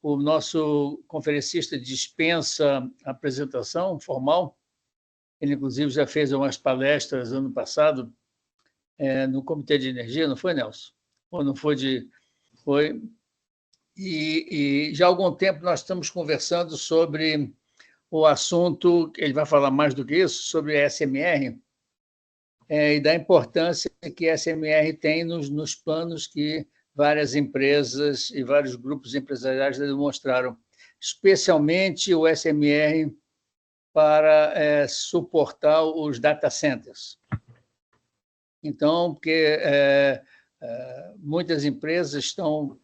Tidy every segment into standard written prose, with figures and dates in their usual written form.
o nosso conferencista dispensa a apresentação formal. Ele, inclusive, já fez umas palestras ano passado no Comitê de Energia, não foi, Nelson? Ou não foi? Foi. E já há algum tempo nós estamos conversando sobre o assunto, ele vai falar mais do que isso, sobre a SMR, e da importância que a SMR tem nos planos que várias empresas e vários grupos empresariais demonstraram, especialmente o SMR para suportar os data centers. Então, porque muitas empresas estão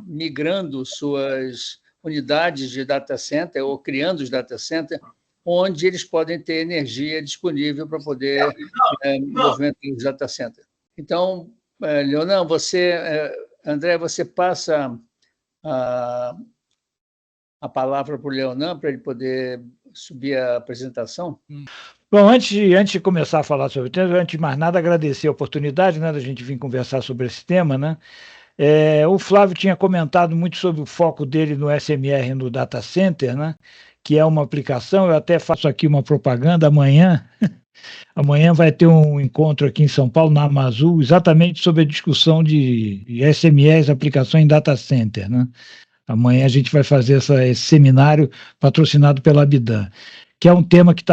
migrando suas unidades de data center ou criando os data centers, onde eles podem ter energia disponível para poder movimentar os data centers. Então, Leonan, André, você passa a palavra para o Leonan para ele poder subir a apresentação? Bom, antes de começar a falar sobre o tema, antes de mais nada, agradecer a oportunidade, né, da gente vir conversar sobre esse tema, né? O Flávio tinha comentado muito sobre o foco dele no SMR no data center, né? Que é uma aplicação, eu até faço aqui uma propaganda amanhã. Amanhã vai ter um encontro aqui em São Paulo, na Amazul, exatamente sobre a discussão de SMRs, aplicação em data center, né? Amanhã a gente vai fazer esse seminário patrocinado pela Abidan, que é um tema que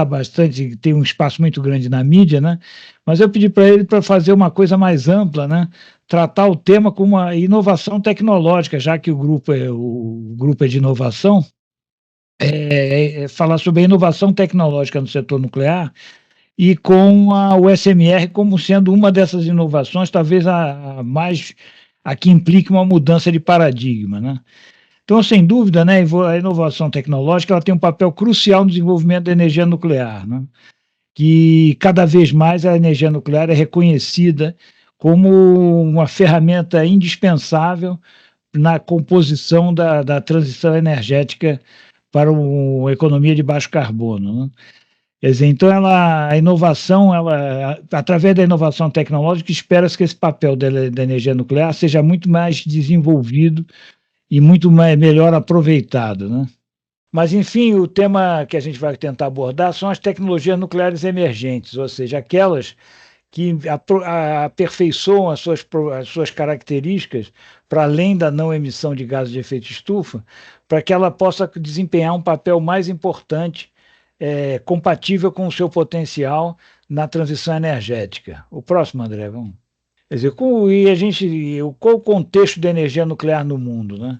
tem um espaço muito grande na mídia, né? Mas eu pedi para ele para fazer uma coisa mais ampla, né? Tratar o tema como uma inovação tecnológica, já que o grupo é de inovação, falar sobre a inovação tecnológica no setor nuclear e com o SMR como sendo uma dessas inovações, talvez a que implique uma mudança de paradigma, né? Então, sem dúvida, né, a inovação tecnológica ela tem um papel crucial no desenvolvimento da energia nuclear, né? Que cada vez mais a energia nuclear é reconhecida como uma ferramenta indispensável na composição da transição energética para uma economia de baixo carbono, né? Quer dizer, então a inovação, através da inovação tecnológica, espera-se que esse papel da energia nuclear seja muito mais desenvolvido e muito melhor aproveitado, né? Mas, enfim, o tema que a gente vai tentar abordar são as tecnologias nucleares emergentes, ou seja, aquelas que aperfeiçoam as suas características para além da não emissão de gases de efeito estufa, para que ela possa desempenhar um papel mais importante, compatível com o seu potencial na transição energética. O próximo, André, vamos. Quer dizer, qual o contexto da energia nuclear no mundo, né?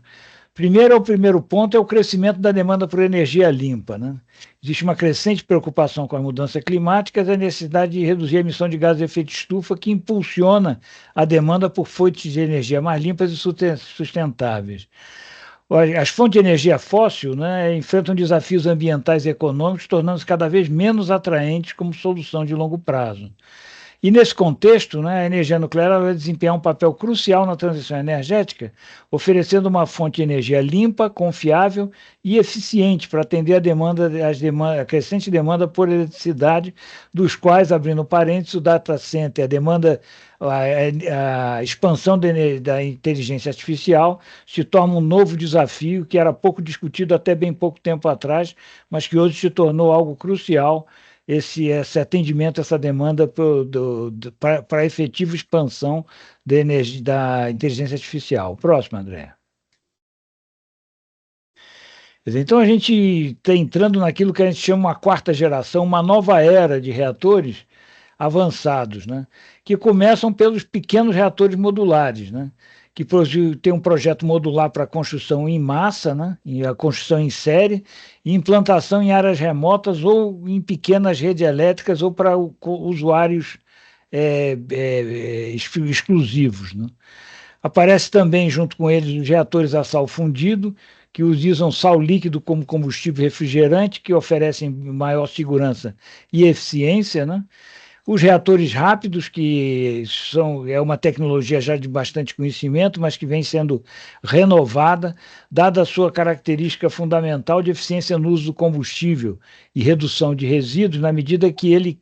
O primeiro ponto é o crescimento da demanda por energia limpa, né? Existe uma crescente preocupação com as mudanças climáticas e a necessidade de reduzir a emissão de gases de efeito estufa, que impulsiona a demanda por fontes de energia mais limpas e sustentáveis. As fontes de energia fóssil, né, enfrentam desafios ambientais e econômicos, tornando-se cada vez menos atraentes como solução de longo prazo. E nesse contexto, né, a energia nuclear vai desempenhar um papel crucial na transição energética, oferecendo uma fonte de energia limpa, confiável e eficiente para atender a crescente demanda por eletricidade, dos quais, abrindo parênteses, o data center, a expansão da inteligência artificial se torna um novo desafio que era pouco discutido até bem pouco tempo atrás, mas que hoje se tornou algo crucial, esse atendimento, essa demanda para a efetiva expansão da inteligência artificial. Próximo, André. Então, a gente está entrando naquilo que a gente chama uma quarta geração, uma nova era de reatores avançados, né? Que começam pelos pequenos reatores modulares, né? Que tem um projeto modular para construção em massa, né? E a construção em série, e implantação em áreas remotas ou em pequenas redes elétricas ou para usuários exclusivos, né? Aparece também, junto com eles, os reatores a sal fundido, que usam sal líquido como combustível refrigerante, que oferecem maior segurança e eficiência, né? Os reatores rápidos, que é uma tecnologia já de bastante conhecimento, mas que vem sendo renovada, dada a sua característica fundamental de eficiência no uso do combustível e redução de resíduos, na medida que ele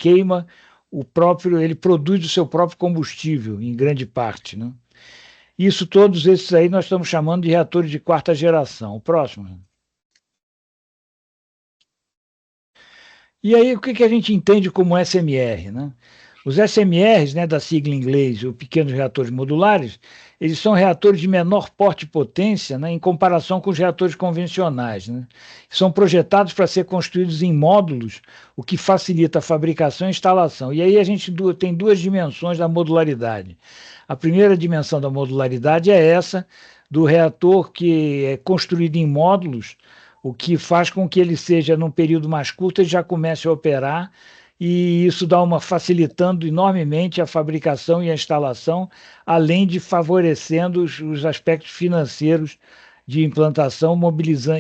ele produz o seu próprio combustível, em grande parte, né? Isso, todos esses aí nós estamos chamando de reatores de quarta geração. O próximo. E aí, o que a gente entende como SMR, né? Os SMRs, né, da sigla em inglês, os pequenos reatores modulares, eles são reatores de menor porte e potência, né, em comparação com os reatores convencionais, né? São projetados para ser construídos em módulos, o que facilita a fabricação e instalação. E aí a gente tem duas dimensões da modularidade. A primeira dimensão da modularidade é essa, do reator que é construído em módulos, o que faz com que ele seja, num período mais curto, ele já comece a operar, e isso dá facilitando enormemente a fabricação e a instalação, além de favorecendo os aspectos financeiros de implantação,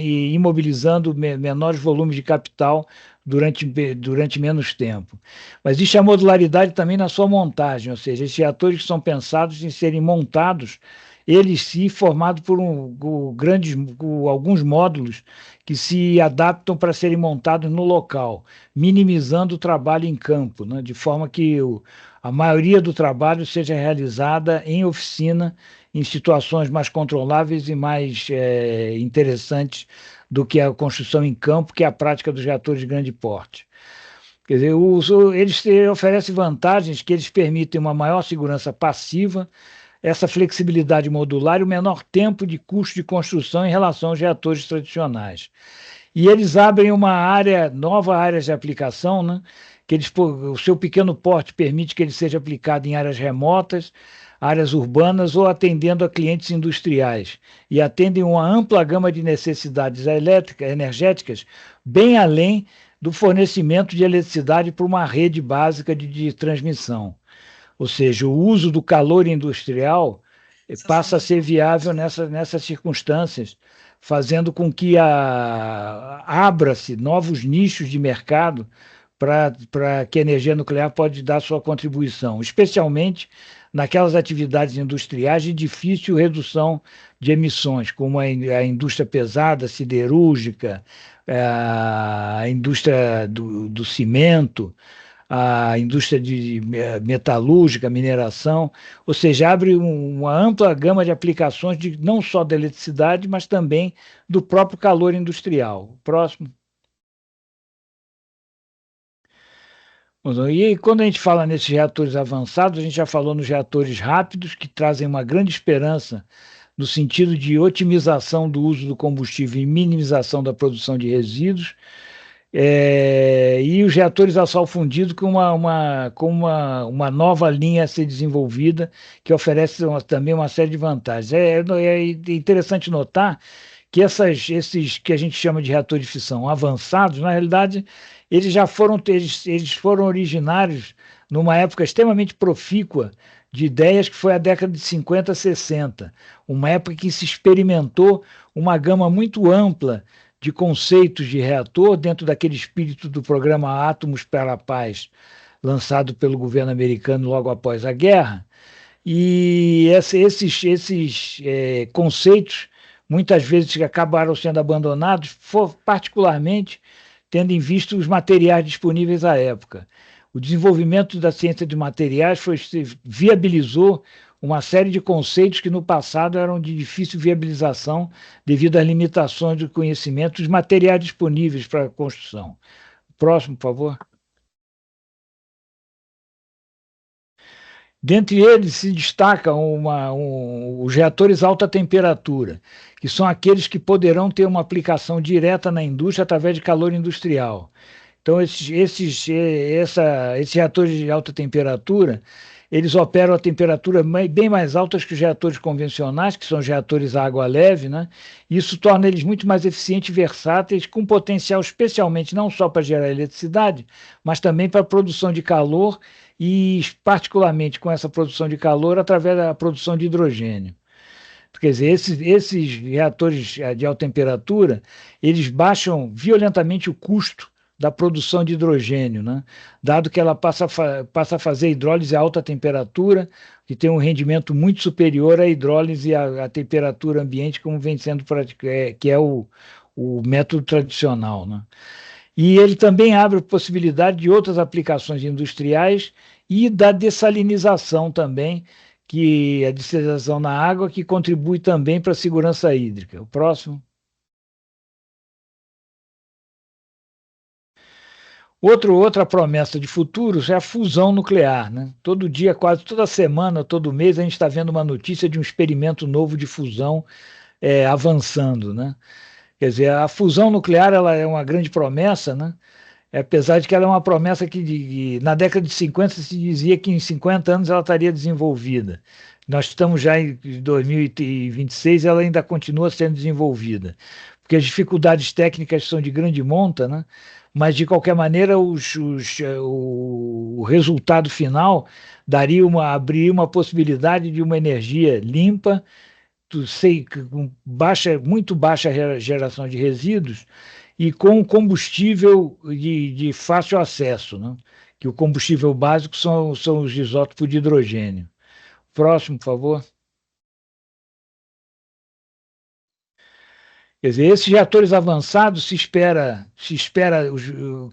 e imobilizando menores volumes de capital durante menos tempo. Mas existe a modularidade também na sua montagem, ou seja, esses reatores que são pensados em serem montados, eles sim formados por alguns módulos que se adaptam para serem montados no local, minimizando o trabalho em campo, né, de forma que a maioria do trabalho seja realizada em oficina, em situações mais controláveis e mais interessantes do que a construção em campo, que é a prática dos reatores de grande porte. Quer dizer, eles oferecem vantagens que eles permitem uma maior segurança passiva, essa flexibilidade modular e o menor tempo de custo de construção em relação aos reatores tradicionais. E eles abrem nova área de aplicação, né? O seu pequeno porte permite que ele seja aplicado em áreas remotas, áreas urbanas ou atendendo a clientes industriais, e atendem uma ampla gama de necessidades energéticas, bem além do fornecimento de eletricidade para uma rede básica de transmissão. Ou seja, o uso do calor industrial passa a ser viável nessas circunstâncias, fazendo com que abra-se novos nichos de mercado para que a energia nuclear pode dar sua contribuição, especialmente naquelas atividades industriais de difícil redução de emissões, como a indústria pesada, siderúrgica, a indústria do cimento, a indústria metalúrgica, mineração, ou seja, abre uma ampla gama de aplicações não só da eletricidade, mas também do próprio calor industrial. Próximo. E quando a gente fala nesses reatores avançados, a gente já falou nos reatores rápidos, que trazem uma grande esperança no sentido de otimização do uso do combustível e minimização da produção de resíduos. E os reatores a sal fundido com uma nova linha a ser desenvolvida, que oferece também uma série de vantagens. É interessante notar que esses que a gente chama de reatores de fissão avançados, na realidade, eles foram originários numa época extremamente profícua de ideias, que foi a década de 50, 60, uma época que se experimentou uma gama muito ampla de conceitos de reator dentro daquele espírito do programa Átomos para a Paz, lançado pelo governo americano logo após a guerra. E esses conceitos, muitas vezes, acabaram sendo abandonados, particularmente tendo em vista os materiais disponíveis à época. O desenvolvimento da ciência de materiais viabilizou uma série de conceitos que no passado eram de difícil viabilização devido às limitações do conhecimento dos materiais disponíveis para a construção. Próximo, por favor. Dentre eles se destacam os reatores alta temperatura, que são aqueles que poderão ter uma aplicação direta na indústria através de calor industrial. Então, esses reatores de alta temperatura, eles operam a temperaturas bem mais altas que os reatores convencionais, que são os reatores a água leve, né? Isso torna eles muito mais eficientes e versáteis, com potencial especialmente não só para gerar eletricidade, mas também para a produção de calor, e particularmente com essa produção de calor através da produção de hidrogênio. Quer dizer, esses reatores de alta temperatura, eles baixam violentamente o custo da produção de hidrogênio, né? Dado que ela passa a fazer hidrólise a alta temperatura, que tem um rendimento muito superior à hidrólise à temperatura ambiente, como vem sendo que é o método tradicional, né? E ele também abre possibilidade de outras aplicações industriais e da dessalinização também, que a desalinização na água, que contribui também para a segurança hídrica. O próximo. Outra promessa de futuros é a fusão nuclear, né? Todo dia, quase toda semana, todo mês, a gente está vendo uma notícia de um experimento novo de fusão avançando, né? Quer dizer, a fusão nuclear ela é uma grande promessa, né? Apesar de que ela é uma promessa que na década de 50 se dizia que em 50 anos ela estaria desenvolvida. Nós estamos já em 2026 e ela ainda continua sendo desenvolvida, porque as dificuldades técnicas são de grande monta, né? Mas, de qualquer maneira, o resultado final abriria uma possibilidade de uma energia limpa, com muito baixa geração de resíduos, e com combustível de fácil acesso, né? Que o combustível básico são os isótopos de hidrogênio. Próximo, por favor. Quer dizer, esses reatores avançados se espera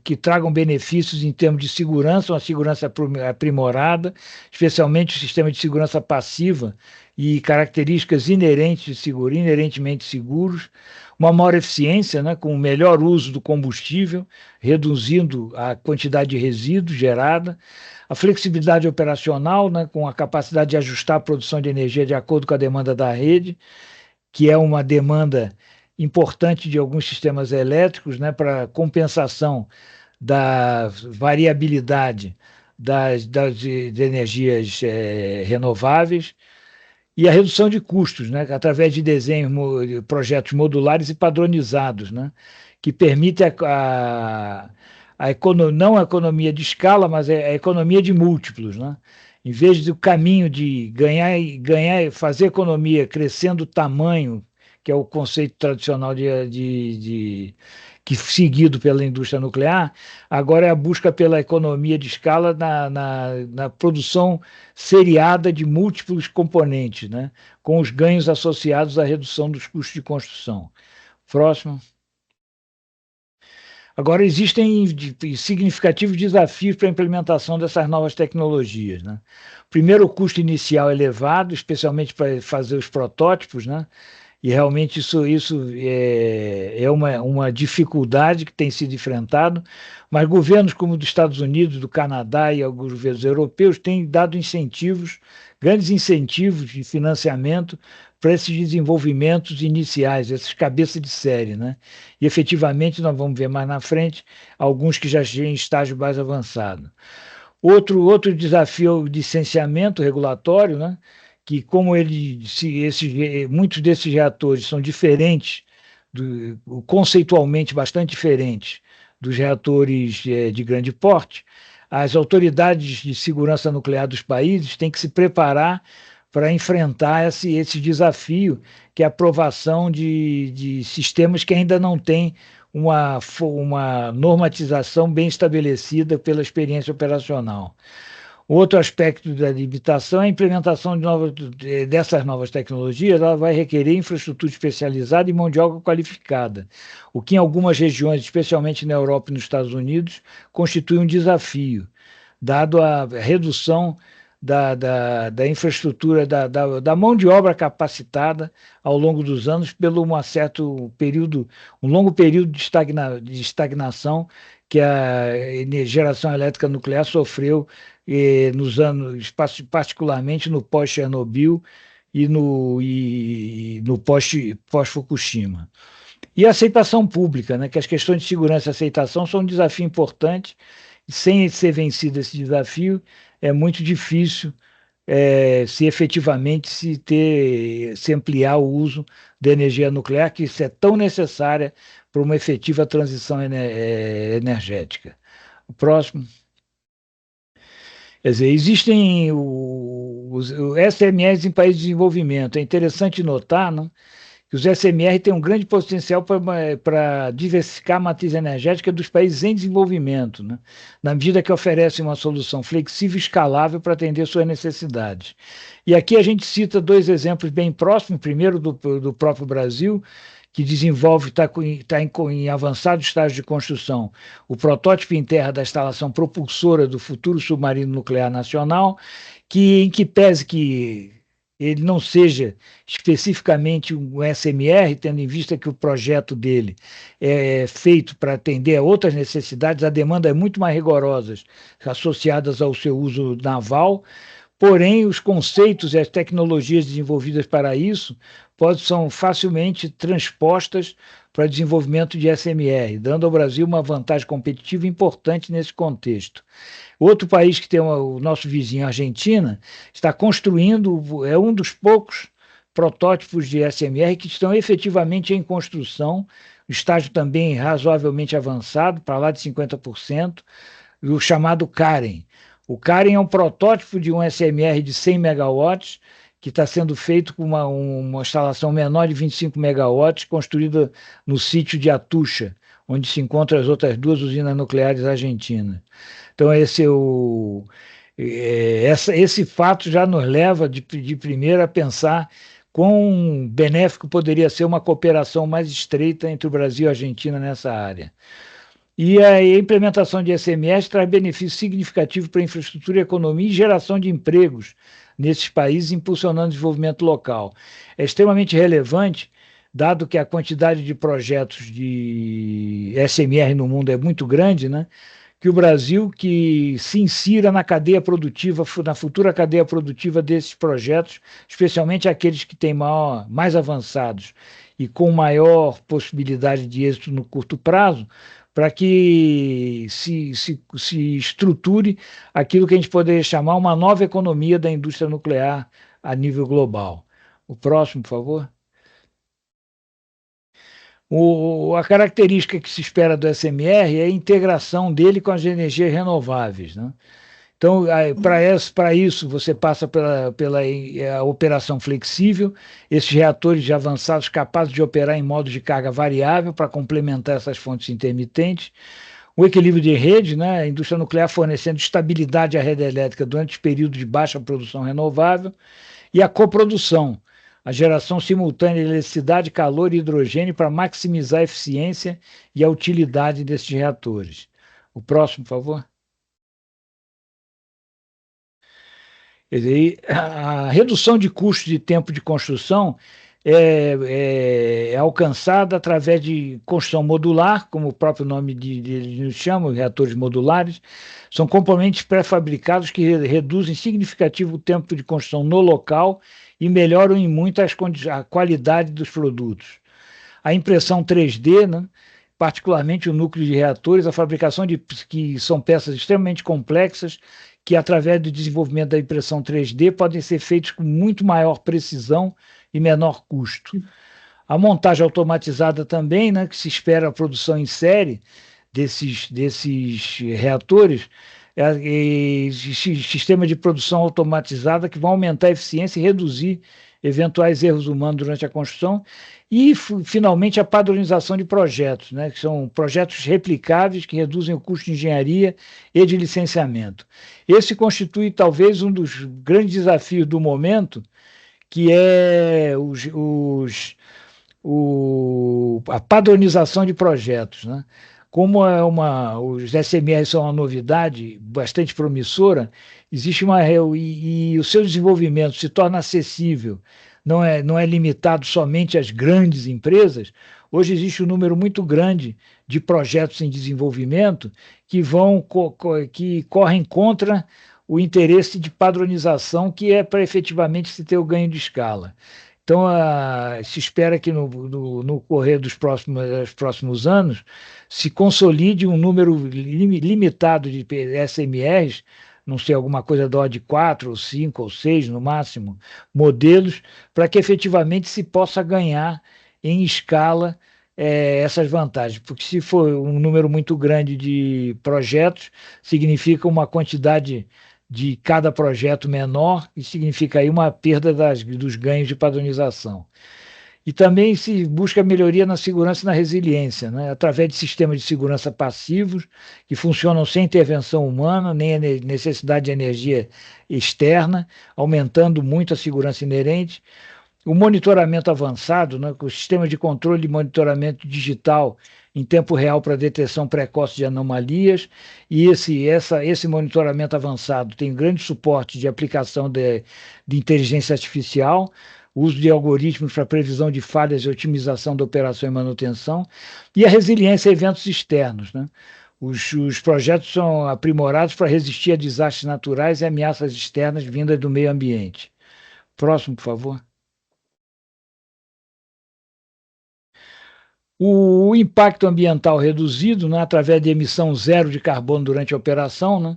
que tragam benefícios em termos de segurança, uma segurança aprimorada, especialmente o sistema de segurança passiva e características inerentemente seguros, uma maior eficiência, né, com o melhor uso do combustível, reduzindo a quantidade de resíduos gerada, a flexibilidade operacional, né, com a capacidade de ajustar a produção de energia de acordo com a demanda da rede, que é uma demanda importante de alguns sistemas elétricos, né, para compensação da variabilidade de energias renováveis, e a redução de custos, né, através de projetos modulares e padronizados, né, que permite não a economia de escala, mas a economia de múltiplos, né? Em vez do caminho de fazer economia crescendo o tamanho, que é o conceito tradicional que seguido pela indústria nuclear, agora é a busca pela economia de escala na produção seriada de múltiplos componentes, né? Com os ganhos associados à redução dos custos de construção. Próximo. Agora, existem significativos desafios para a implementação dessas novas tecnologias, né? Primeiro, o custo inicial é elevado, especialmente para fazer os protótipos, né? E realmente isso é uma dificuldade que tem sido enfrentado, mas governos como o dos Estados Unidos, do Canadá e alguns governos europeus têm dado grandes incentivos de financiamento para esses desenvolvimentos iniciais, essas cabeças de série, né? E efetivamente nós vamos ver mais na frente alguns que já estão em estágio mais avançado. Outro desafio é o licenciamento regulatório, né? Que como muitos desses reatores são diferentes, conceitualmente bastante diferentes dos reatores de grande porte, as autoridades de segurança nuclear dos países têm que se preparar para enfrentar esse desafio, que é a aprovação de sistemas que ainda não têm uma normatização bem estabelecida pela experiência operacional. Outro aspecto da limitação é a implementação dessas novas tecnologias. Ela vai requerer infraestrutura especializada e mão de obra qualificada, o que em algumas regiões, especialmente na Europa e nos Estados Unidos, constitui um desafio, dado a redução da infraestrutura, da mão de obra capacitada ao longo dos anos, pelo um longo período de estagnação que a geração elétrica nuclear sofreu nos anos, particularmente no pós-Chernobyl e no pós-Fukushima. E a aceitação pública, né, que as questões de segurança e aceitação são um desafio importante, e sem ser vencido esse desafio, é muito difícil se efetivamente se ampliar o uso da energia nuclear, que isso é tão necessária para uma efetiva transição energética. O próximo. Quer dizer, existem os SMRs em países de desenvolvimento. É interessante notar, né, que os SMR têm um grande potencial para diversificar a matriz energética dos países em desenvolvimento, né, na medida que oferecem uma solução flexível e escalável para atender suas necessidades. E aqui a gente cita dois exemplos bem próximos. Primeiro, do próprio Brasil, que desenvolve, está em avançado estágio de construção, o protótipo em terra da instalação propulsora do futuro submarino nuclear nacional, em que pese que ele não seja especificamente um SMR, tendo em vista que o projeto dele é feito para atender a outras necessidades, a demanda é muito mais rigorosa associadas ao seu uso naval. Porém, os conceitos e as tecnologias desenvolvidas para isso são facilmente transpostas para o desenvolvimento de SMR, dando ao Brasil uma vantagem competitiva importante nesse contexto. Outro país que tem o nosso vizinho, a Argentina, está construindo, é um dos poucos protótipos de SMR que estão efetivamente em construção, estágio também razoavelmente avançado, para lá de 50%, o chamado Karen. O Karen é um protótipo de um SMR de 100 megawatts, que está sendo feito com uma instalação menor de 25 megawatts, construída no sítio de Atucha, onde se encontram as outras duas usinas nucleares argentinas. Então, esse fato já nos leva, de primeira, a pensar quão benéfico poderia ser uma cooperação mais estreita entre o Brasil e a Argentina nessa área. E a implementação de SMS traz benefício significativo para a infraestrutura, economia e geração de empregos nesses países, impulsionando o desenvolvimento local. É extremamente relevante, dado que a quantidade de projetos de SMR no mundo é muito grande, né? Que o Brasil que se insira na cadeia produtiva, na futura cadeia produtiva desses projetos, especialmente aqueles que têm mais avançados e com maior possibilidade de êxito no curto prazo, para que se estruture aquilo que a gente poderia chamar uma nova economia da indústria nuclear a nível global. O próximo, por favor. A característica que se espera do SMR é a integração dele com as energias renováveis, né? Então, para isso, você passa pela operação flexível, esses reatores avançados capazes de operar em modos de carga variável para complementar essas fontes intermitentes, o equilíbrio de rede, né? A indústria nuclear fornecendo estabilidade à rede elétrica durante os períodos de baixa produção renovável, e a coprodução, a geração simultânea de eletricidade, calor e hidrogênio para maximizar a eficiência e a utilidade desses reatores. O próximo, por favor. Quer dizer, a redução de custos de tempo de construção é alcançada através de construção modular, como o próprio nome nos chama, reatores modulares. São componentes pré-fabricados que reduzem significativo o tempo de construção no local e melhoram em muito a qualidade dos produtos. A impressão 3D, né, particularmente o núcleo de reatores, a fabricação que são peças extremamente complexas, que através do desenvolvimento da impressão 3D podem ser feitos com muito maior precisão e menor custo. A montagem automatizada também, né, que se espera a produção em série desses reatores, sistema de produção automatizada que vão aumentar a eficiência e reduzir eventuais erros humanos durante a construção, e, finalmente, a padronização de projetos, né, que são projetos replicáveis que reduzem o custo de engenharia e de licenciamento. Esse constitui, talvez, um dos grandes desafios do momento, que é a padronização de projetos, né? Como os SMRs são uma novidade bastante promissora, existe e o seu desenvolvimento se torna acessível, não é limitado somente às grandes empresas. Hoje existe um número muito grande de projetos em desenvolvimento que correm contra o interesse de padronização, que é para efetivamente se ter o ganho de escala. Então, se espera que no correr dos próximos anos se consolide um número limitado de SMRs, não sei, alguma coisa da ordem de 4, ou 5, ou 6, no máximo, modelos, para que efetivamente se possa ganhar em escala essas vantagens. Porque se for um número muito grande de projetos, significa uma quantidade de cada projeto menor, e significa aí uma perda dos ganhos de padronização. E também se busca melhoria na segurança e na resiliência, né, através de sistemas de segurança passivos, que funcionam sem intervenção humana, nem a necessidade de energia externa, aumentando muito a segurança inerente. o monitoramento avançado, né, com o sistema de controle e monitoramento digital em tempo real para detecção precoce de anomalias, e esse monitoramento avançado tem grande suporte de aplicação de inteligência artificial, uso de algoritmos para previsão de falhas e otimização da operação e manutenção, e a resiliência a eventos externos, né? Os projetos são aprimorados para resistir a desastres naturais e ameaças externas vindas do meio ambiente. Próximo, por favor. O impacto ambiental reduzido, né, através de emissão zero de carbono durante a operação, né,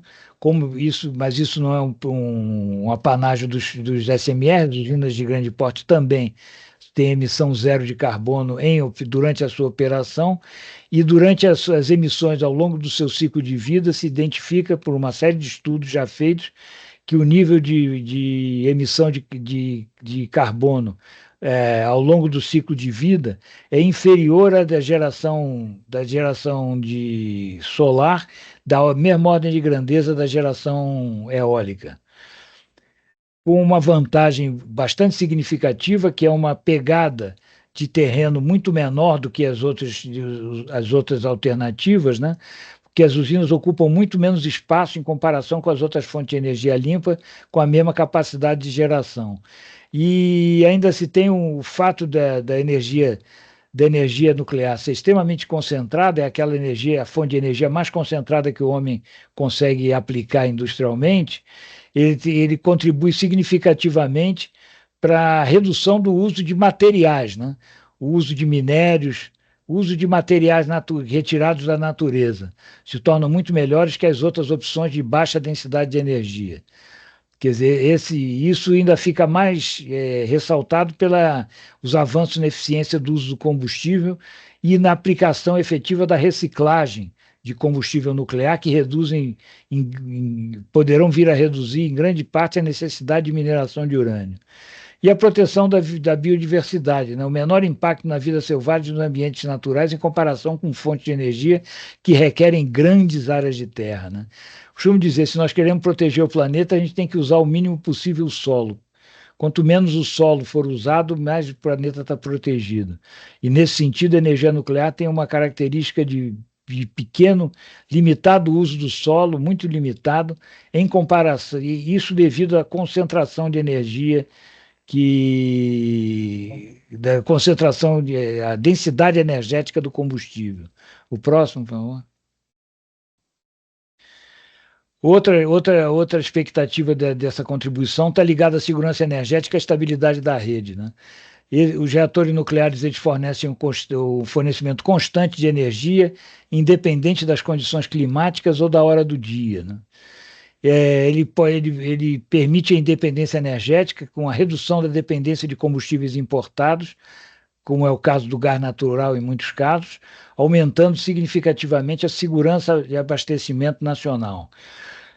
mas isso não é um apanágio dos SMRs, das usinas de grande porte também tem emissão zero de carbono durante a sua operação, e durante as emissões ao longo do seu ciclo de vida se identifica, por uma série de estudos já feitos, que o nível de emissão de carbono ao longo do ciclo de vida é inferior à da geração de solar, da mesma ordem de grandeza da geração eólica, com uma vantagem bastante significativa, que é uma pegada de terreno muito menor do que as outras alternativas, né? Porque as usinas ocupam muito menos espaço em comparação com as outras fontes de energia limpa, com a mesma capacidade de geração. E ainda se tem o fato da energia nuclear ser extremamente concentrada, é aquela energia, a fonte de energia mais concentrada que o homem consegue aplicar industrialmente. Ele contribui significativamente para a redução do uso de materiais, né? O uso de minérios, o uso de materiais retirados da natureza, se tornam muito melhores que as outras opções de baixa densidade de energia. Quer dizer, isso ainda fica mais ressaltado pelos avanços na eficiência do uso do combustível e na aplicação efetiva da reciclagem de combustível nuclear, que poderão vir a reduzir em grande parte a necessidade de mineração de urânio. E a proteção da biodiversidade, né? O menor impacto na vida selvagem nos ambientes naturais em comparação com fontes de energia que requerem grandes áreas de terra, né? Costumo dizer, se nós queremos proteger o planeta, a gente tem que usar o mínimo possível o solo. Quanto menos o solo for usado, mais o planeta está protegido. E, nesse sentido, a energia nuclear tem uma característica de pequeno, limitado uso do solo, muito limitado, em comparação, e isso devido à concentração de energia da concentração a densidade energética do combustível. O próximo, por favor. Outra expectativa dessa contribuição está ligada à segurança energética e à estabilidade da rede, né? Os reatores nucleares eles fornecem o fornecimento constante de energia, independente das condições climáticas ou da hora do dia, né? Ele permite a independência energética com a redução da dependência de combustíveis importados, como é o caso do gás natural em muitos casos, aumentando significativamente a segurança de abastecimento nacional.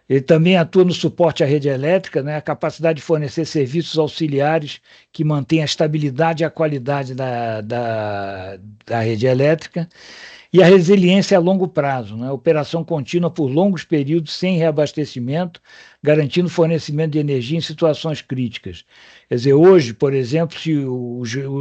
Ele também atua no suporte à rede elétrica, né, a capacidade de fornecer serviços auxiliares que mantêm a estabilidade e a qualidade da rede elétrica, e a resiliência a longo prazo, né, a operação contínua por longos períodos sem reabastecimento, garantindo fornecimento de energia em situações críticas. Quer dizer, hoje, por exemplo,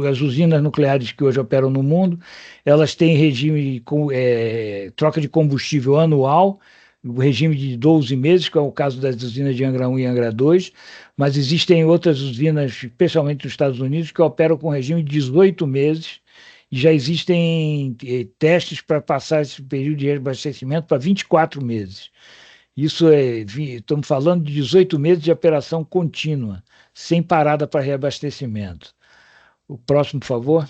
as usinas nucleares que hoje operam no mundo, elas têm regime de troca de combustível anual, o regime de 12 meses, que é o caso das usinas de Angra 1 e Angra 2, mas existem outras usinas, especialmente nos Estados Unidos, que operam com regime de 18 meses, e já existem testes para passar esse período de reabastecimento para 24 meses. Estamos falando de 18 meses de operação contínua, sem parada para reabastecimento. O próximo, por favor.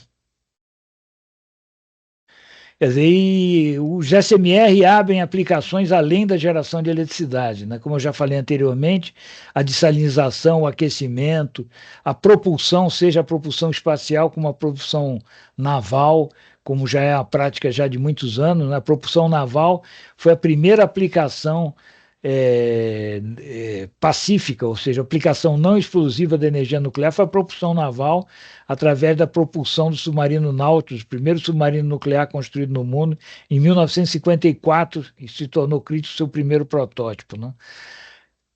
Quer dizer, os SMR abrem aplicações além da geração de eletricidade, né? Como eu já falei anteriormente, a dessalinização, o aquecimento, a propulsão, seja a propulsão espacial como a propulsão naval, como já é a prática já de muitos anos, né? A propulsão naval foi a primeira aplicação pacífica, ou seja, aplicação não explosiva da energia nuclear foi a propulsão naval, através da propulsão do submarino Nautilus, o primeiro submarino nuclear construído no mundo, em 1954, e se tornou crítico seu primeiro protótipo, né?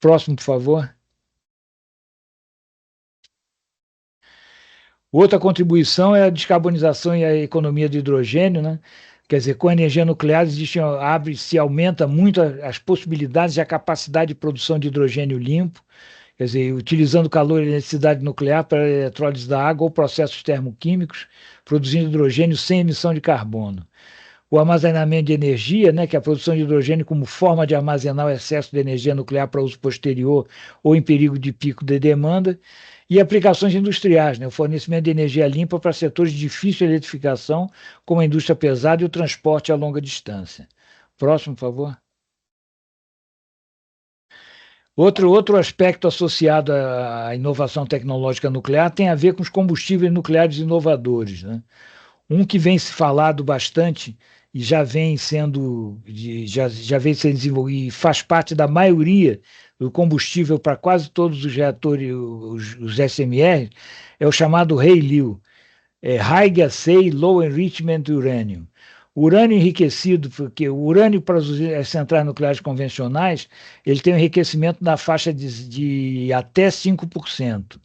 Próximo, por favor. Outra contribuição é a descarbonização e a economia de hidrogênio, né? Quer dizer, com a energia nuclear abre-se, aumenta muito as possibilidades e a capacidade de produção de hidrogênio limpo, quer dizer, utilizando calor e eletricidade nuclear para a eletrólise da água ou processos termoquímicos, produzindo hidrogênio sem emissão de carbono. O armazenamento de energia, né, que é a produção de hidrogênio como forma de armazenar o excesso de energia nuclear para uso posterior ou em perigo de pico de demanda, e aplicações industriais, né, o fornecimento de energia limpa para setores de difícil eletrificação, como a indústria pesada e o transporte a longa distância. Próximo, por favor. Outro aspecto associado à inovação tecnológica nuclear tem a ver com os combustíveis nucleares inovadores, né? Um que vem se falado bastante e já vem sendo desenvolvido e faz parte da maioria do combustível para quase todos os reatores, os SMR, é o chamado HALEU, High Assay Low Enrichment Uranium. O urânio enriquecido, porque o urânio para as centrais nucleares convencionais, ele tem um enriquecimento na faixa de até 5%.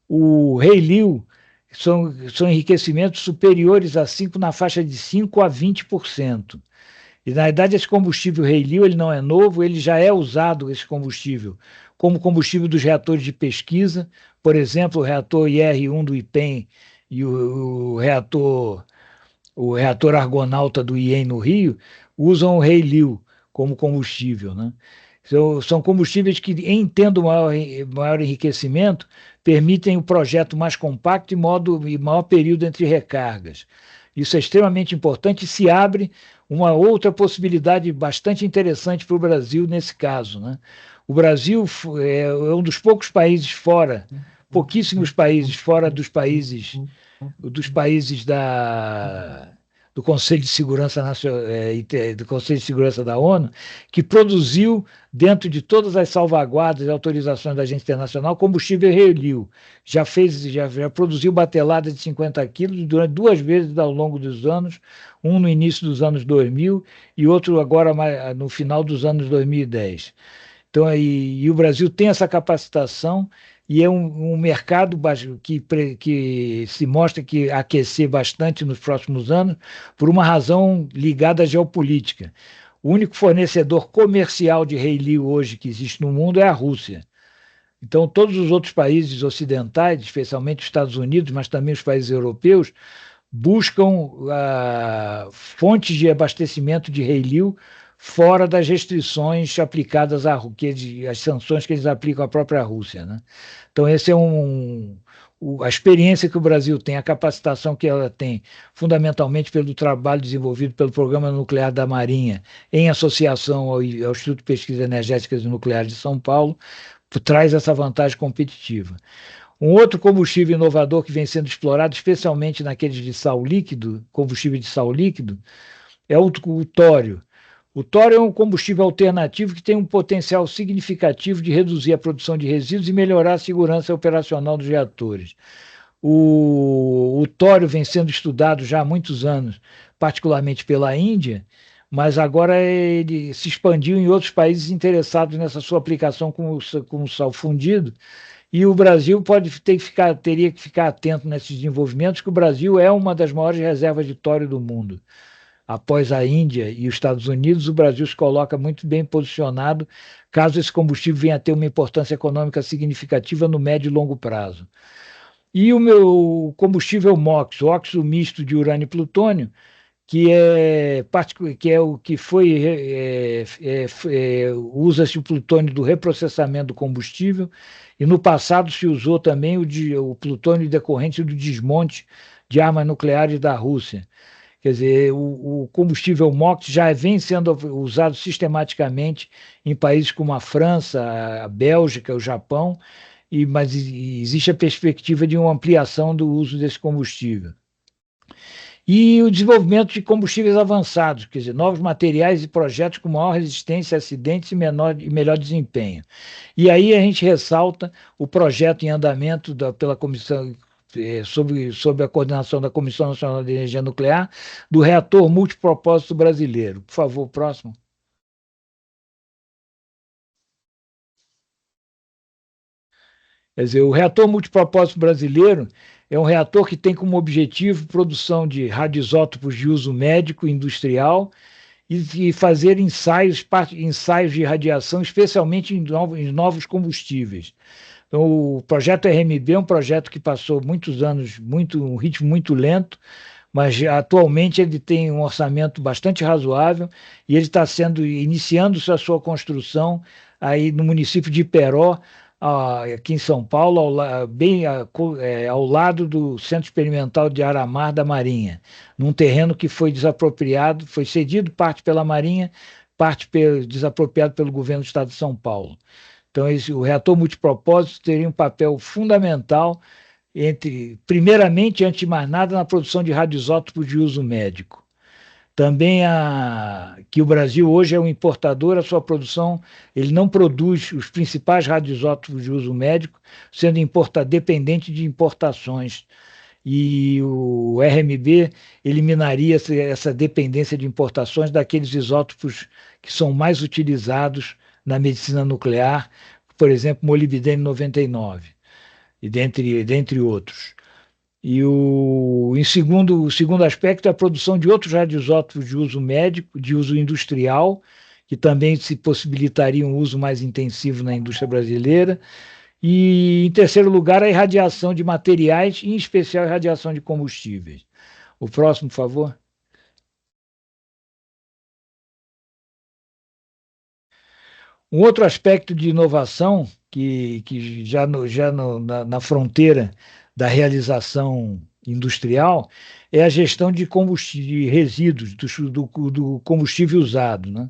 O HALEU são enriquecimentos superiores a 5 na faixa de 5 a 20%. E, na verdade, esse combustível HALEU ele não é novo, ele já é usado, esse combustível, como combustível dos reatores de pesquisa, por exemplo, o reator IR-1 do IPEM e o reator Argonauta do IEM no Rio, usam o HALEU como combustível, né? São combustíveis que, em tendo maior enriquecimento, permitem o projeto mais compacto e maior período entre recargas. Isso é extremamente importante e se abre uma outra possibilidade bastante interessante para o Brasil nesse caso, né? O Brasil é um dos poucos países pouquíssimos países fora dos países do Conselho de Segurança do Conselho de Segurança da ONU, que produziu, dentro de todas as salvaguardas e autorizações da agência internacional, combustível HALEU. Já produziu batelada de 50 quilos durante 2 vezes ao longo dos anos, um no início dos anos 2000 e outro agora no final dos anos 2010. Então, o Brasil tem essa capacitação e é um mercado que se mostra que aquecer bastante nos próximos anos por uma razão ligada à geopolítica. O único fornecedor comercial de HALEU hoje que existe no mundo é a Rússia. Então, todos os outros países ocidentais, especialmente os Estados Unidos, mas também os países europeus, buscam fontes de abastecimento de HALEU fora das restrições aplicadas as sanções que eles aplicam à própria Rússia, né? Então, esse é a experiência que o Brasil tem, a capacitação que ela tem, fundamentalmente pelo trabalho desenvolvido pelo Programa Nuclear da Marinha, em associação ao Instituto de Pesquisas Energéticas e Nucleares de São Paulo, traz essa vantagem competitiva. Um outro combustível inovador que vem sendo explorado, especialmente naqueles de sal líquido, combustível de sal líquido, é o tório. O tório é um combustível alternativo que tem um potencial significativo de reduzir a produção de resíduos e melhorar a segurança operacional dos reatores. O tório vem sendo estudado já há muitos anos, particularmente pela Índia, mas agora ele se expandiu em outros países interessados nessa sua aplicação como sal fundido. E o Brasil teria que ficar atento nesses desenvolvimentos, que o Brasil é uma das maiores reservas de tório do mundo. Após a Índia e os Estados Unidos, o Brasil se coloca muito bem posicionado caso esse combustível venha a ter uma importância econômica significativa no médio e longo prazo. E o meu combustível MOX, o óxido misto de urânio e plutônio, usa-se o plutônio do reprocessamento do combustível e no passado se usou também o plutônio decorrente do desmonte de armas nucleares da Rússia. Quer dizer, o combustível MOX já vem sendo usado sistematicamente em países como a França, a Bélgica, o Japão, mas existe a perspectiva de uma ampliação do uso desse combustível. E o desenvolvimento de combustíveis avançados, quer dizer, novos materiais e projetos com maior resistência a acidentes e melhor desempenho. E aí a gente ressalta o projeto em andamento pela Comissão, sob a coordenação da Comissão Nacional de Energia Nuclear, do reator multipropósito brasileiro. Por favor, próximo. Quer dizer, o reator multipropósito brasileiro É um reator que tem como objetivo produção de radioisótopos de uso médico e industrial e fazer ensaios de radiação, especialmente em novos combustíveis. Então, o projeto RMB é um projeto que passou muitos anos, um ritmo muito lento, mas atualmente ele tem um orçamento bastante razoável e ele está iniciando a sua construção aí no município de Iperó, aqui em São Paulo, ao lado do Centro Experimental de Aramar da Marinha, num terreno que foi desapropriado, foi cedido parte pela Marinha, parte desapropriado pelo governo do Estado de São Paulo. Então, o reator multipropósito teria um papel fundamental primeiramente, antes de mais nada, na produção de radioisótopos de uso médico. Também que o Brasil hoje é um importador, a sua produção, ele não produz os principais radioisótopos de uso médico, sendo dependente de importações. E o RMB eliminaria essa dependência de importações daqueles isótopos que são mais utilizados na medicina nuclear, por exemplo, molibdênio 99, e dentre outros. E o segundo aspecto é a produção de outros radioisótopos de uso médico, de uso industrial, que também se possibilitaria um uso mais intensivo na indústria brasileira. E, em terceiro lugar, a irradiação de materiais, em especial a irradiação de combustíveis. O próximo, por favor. Um outro aspecto de inovação, que na fronteira da realização industrial, é a gestão de resíduos, do combustível usado, né?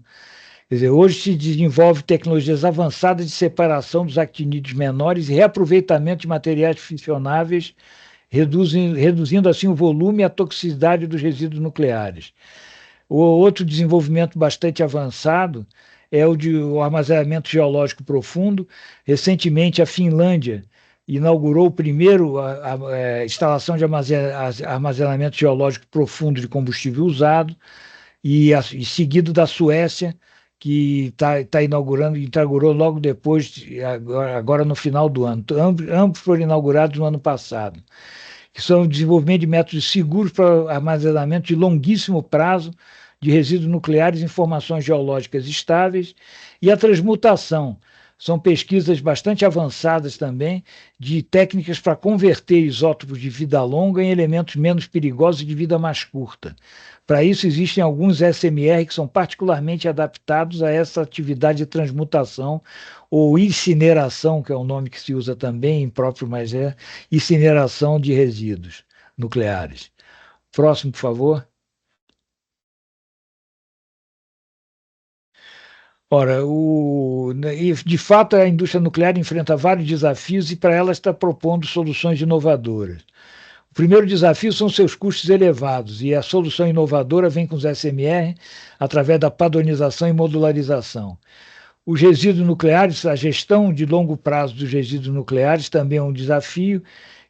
Quer dizer, hoje se desenvolve tecnologias avançadas de separação dos actinídeos menores e reaproveitamento de materiais fissionáveis, reduzindo assim o volume e a toxicidade dos resíduos nucleares. O outro desenvolvimento bastante avançado é o armazenamento geológico profundo. Recentemente, a Finlândia inaugurou o primeiro a instalação de armazenamento geológico profundo de combustível usado, e seguido da Suécia, que inaugurou logo depois, agora no final do ano. Ambos foram inaugurados no ano passado, que são o desenvolvimento de métodos seguros para armazenamento de longuíssimo prazo de resíduos nucleares em formações geológicas estáveis, e a transmutação. São pesquisas bastante avançadas também de técnicas para converter isótopos de vida longa em elementos menos perigosos e de vida mais curta. Para isso, existem alguns SMR que são particularmente adaptados a essa atividade de transmutação ou incineração, que é o nome que se usa também, impróprio, mas é incineração de resíduos nucleares. Próximo, por favor. Ora, de fato, a indústria nuclear enfrenta vários desafios e para ela está propondo soluções inovadoras. O primeiro desafio são seus custos elevados, e a solução inovadora vem com os SMR através da padronização e modularização. Os resíduos nucleares, a gestão de longo prazo dos resíduos nucleares também é um desafio,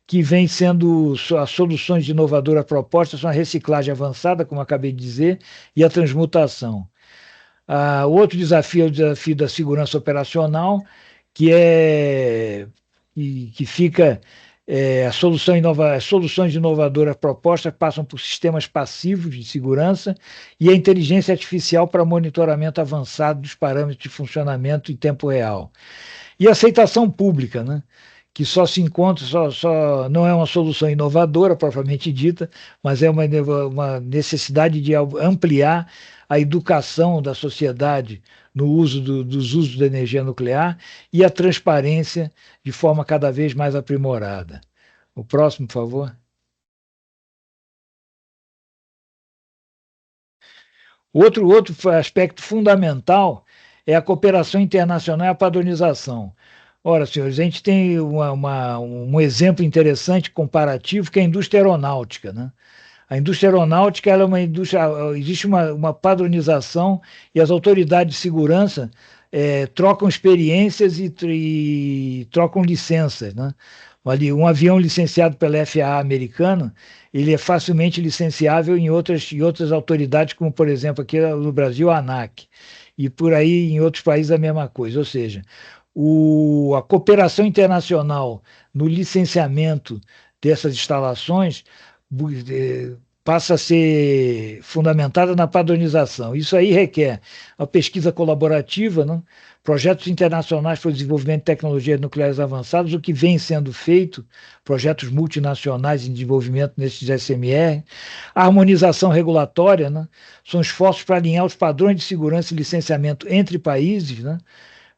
que vem sendo as soluções inovadoras propostas são a reciclagem avançada, como acabei de dizer, e a transmutação. O outro desafio é o desafio da segurança operacional, as soluções inovadoras propostas passam por sistemas passivos de segurança e a inteligência artificial para monitoramento avançado dos parâmetros de funcionamento em tempo real. E a aceitação pública, né? Que só se encontra, não é uma solução inovadora propriamente dita, mas é uma necessidade de ampliar a educação da sociedade no uso dos usos da energia nuclear e a transparência de forma cada vez mais aprimorada. O próximo, por favor. Outro aspecto fundamental é a cooperação internacional e a padronização. Ora, senhores, a gente tem um exemplo interessante comparativo, que é a indústria aeronáutica, né? A indústria aeronáutica ela é uma indústria, existe uma padronização e as autoridades de segurança trocam experiências e trocam licenças, né? Um avião licenciado pela FAA americana, ele é facilmente licenciável em outras autoridades, como, por exemplo, aqui no Brasil, a ANAC, e por aí em outros países a mesma coisa. Ou seja, a cooperação internacional no licenciamento dessas instalações passa a ser fundamentada na padronização. Isso aí requer a pesquisa colaborativa, né? Projetos internacionais para o desenvolvimento de tecnologias nucleares avançadas, o que vem sendo feito, projetos multinacionais em desenvolvimento nesses SMR, a harmonização regulatória, né? São esforços para alinhar os padrões de segurança e licenciamento entre países, né?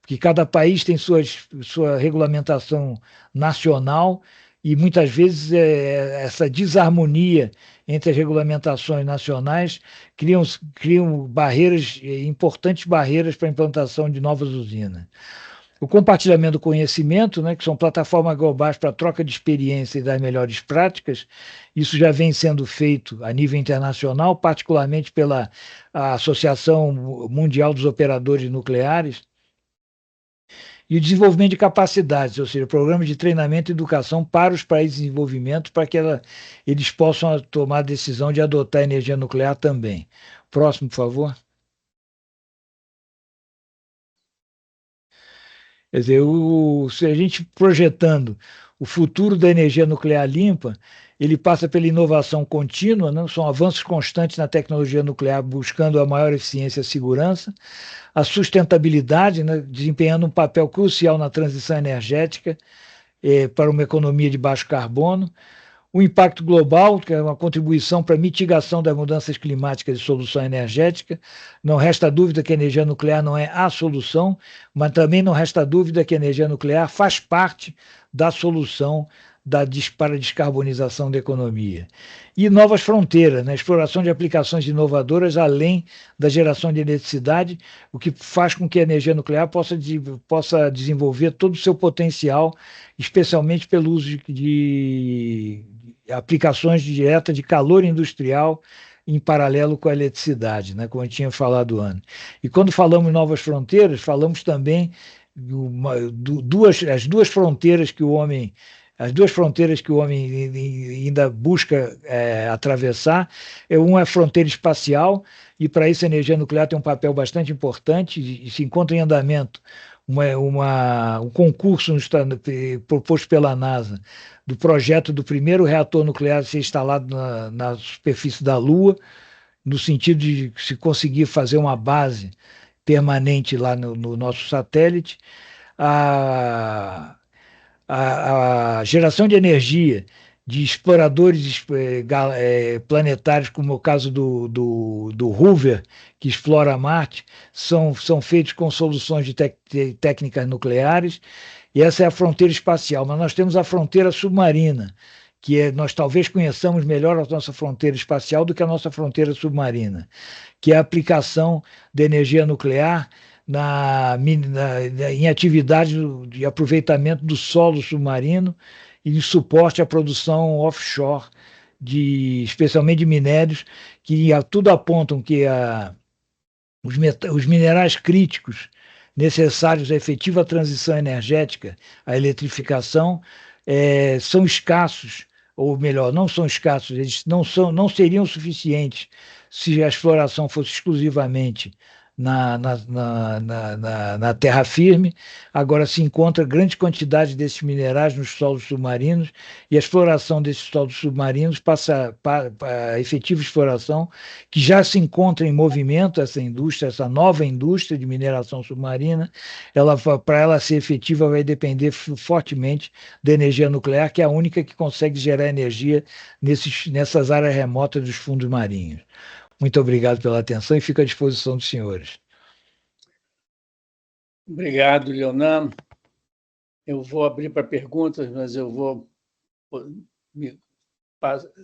Porque cada país tem sua regulamentação nacional e muitas vezes essa desarmonia entre as regulamentações nacionais criam barreiras, importantes barreiras para a implantação de novas usinas. O compartilhamento do conhecimento, né, que são plataformas globais para troca de experiência e das melhores práticas, isso já vem sendo feito a nível internacional, particularmente pela Associação Mundial dos Operadores Nucleares, e o desenvolvimento de capacidades, ou seja, programas de treinamento e educação para os países em desenvolvimento, para que eles possam tomar a decisão de adotar a energia nuclear também. Próximo, por favor. Quer dizer, se a gente projetando o futuro da energia nuclear limpa, ele passa pela inovação contínua, né? São avanços constantes na tecnologia nuclear, buscando a maior eficiência e segurança, a sustentabilidade, né? Desempenhando um papel crucial na transição energética para uma economia de baixo carbono, o impacto global, que é uma contribuição para a mitigação das mudanças climáticas e solução energética. Não resta dúvida que a energia nuclear não é a solução, mas também não resta dúvida que a energia nuclear faz parte da solução para a descarbonização da economia. E novas fronteiras, né? Exploração de aplicações inovadoras além da geração de eletricidade, o que faz com que a energia nuclear possa desenvolver todo o seu potencial, especialmente pelo uso de aplicações diretas de calor industrial em paralelo com a eletricidade, né, como eu tinha falado antes. E quando falamos em novas fronteiras, falamos também as duas fronteiras que o homem ainda busca atravessar. Uma é a fronteira espacial, e para isso a energia nuclear tem um papel bastante importante, e se encontra em andamento um concurso proposto pela NASA do projeto do primeiro reator nuclear a ser instalado na superfície da Lua, no sentido de se conseguir fazer uma base permanente lá no nosso satélite. A geração de energia de exploradores planetários, como é o caso do Hoover, que explora Marte, são feitos com soluções de técnicas nucleares, e essa é a fronteira espacial. Mas nós temos a fronteira submarina, nós talvez conheçamos melhor a nossa fronteira espacial do que a nossa fronteira submarina, que é a aplicação da energia nuclear em atividade de aproveitamento do solo submarino e de suporte à produção offshore, especialmente de minérios, que tudo apontam que os minerais críticos necessários à efetiva transição energética, à eletrificação, são escassos, ou melhor, não são escassos, eles não seriam suficientes se a exploração fosse exclusivamente na terra firme. Agora se encontra grande quantidade desses minerais nos solos submarinos, e a exploração desses solos submarinos passa para a efetiva exploração, que já se encontra em movimento, essa nova indústria de mineração submarina. Para ela ser efetiva, vai depender fortemente da energia nuclear, que é a única que consegue gerar energia nessas áreas remotas dos fundos marinhos. Muito obrigado pela atenção e fico à disposição dos senhores. Obrigado, Leonan. Eu vou abrir para perguntas, mas eu me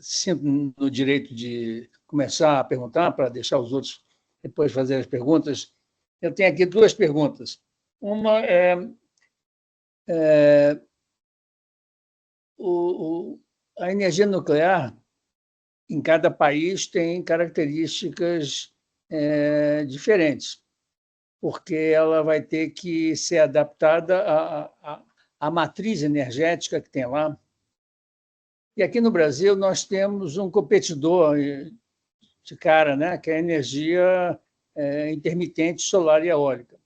sinto no direito de começar a perguntar para deixar os outros depois fazer as perguntas. Eu tenho aqui duas perguntas. Uma a energia nuclear em cada país tem características diferentes, porque ela vai ter que ser adaptada à matriz energética que tem lá. E aqui no Brasil nós temos um competidor de cara, né, que é a energia intermitente solar e eólica.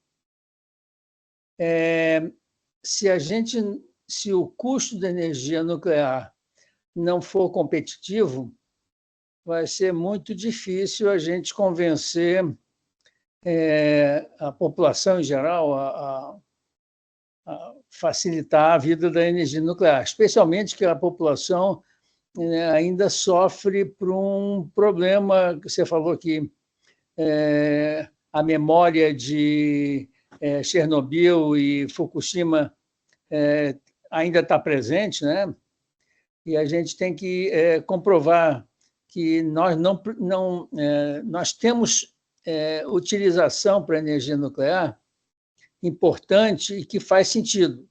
Se o custo da energia nuclear não for competitivo, vai ser muito difícil a gente convencer a população em geral a facilitar a vida da energia nuclear, especialmente que a população ainda sofre por um problema que você falou que a memória de Chernobyl e Fukushima ainda está presente, né? E a gente tem que comprovar que nós temos utilização para energia nuclear importante e que faz sentido.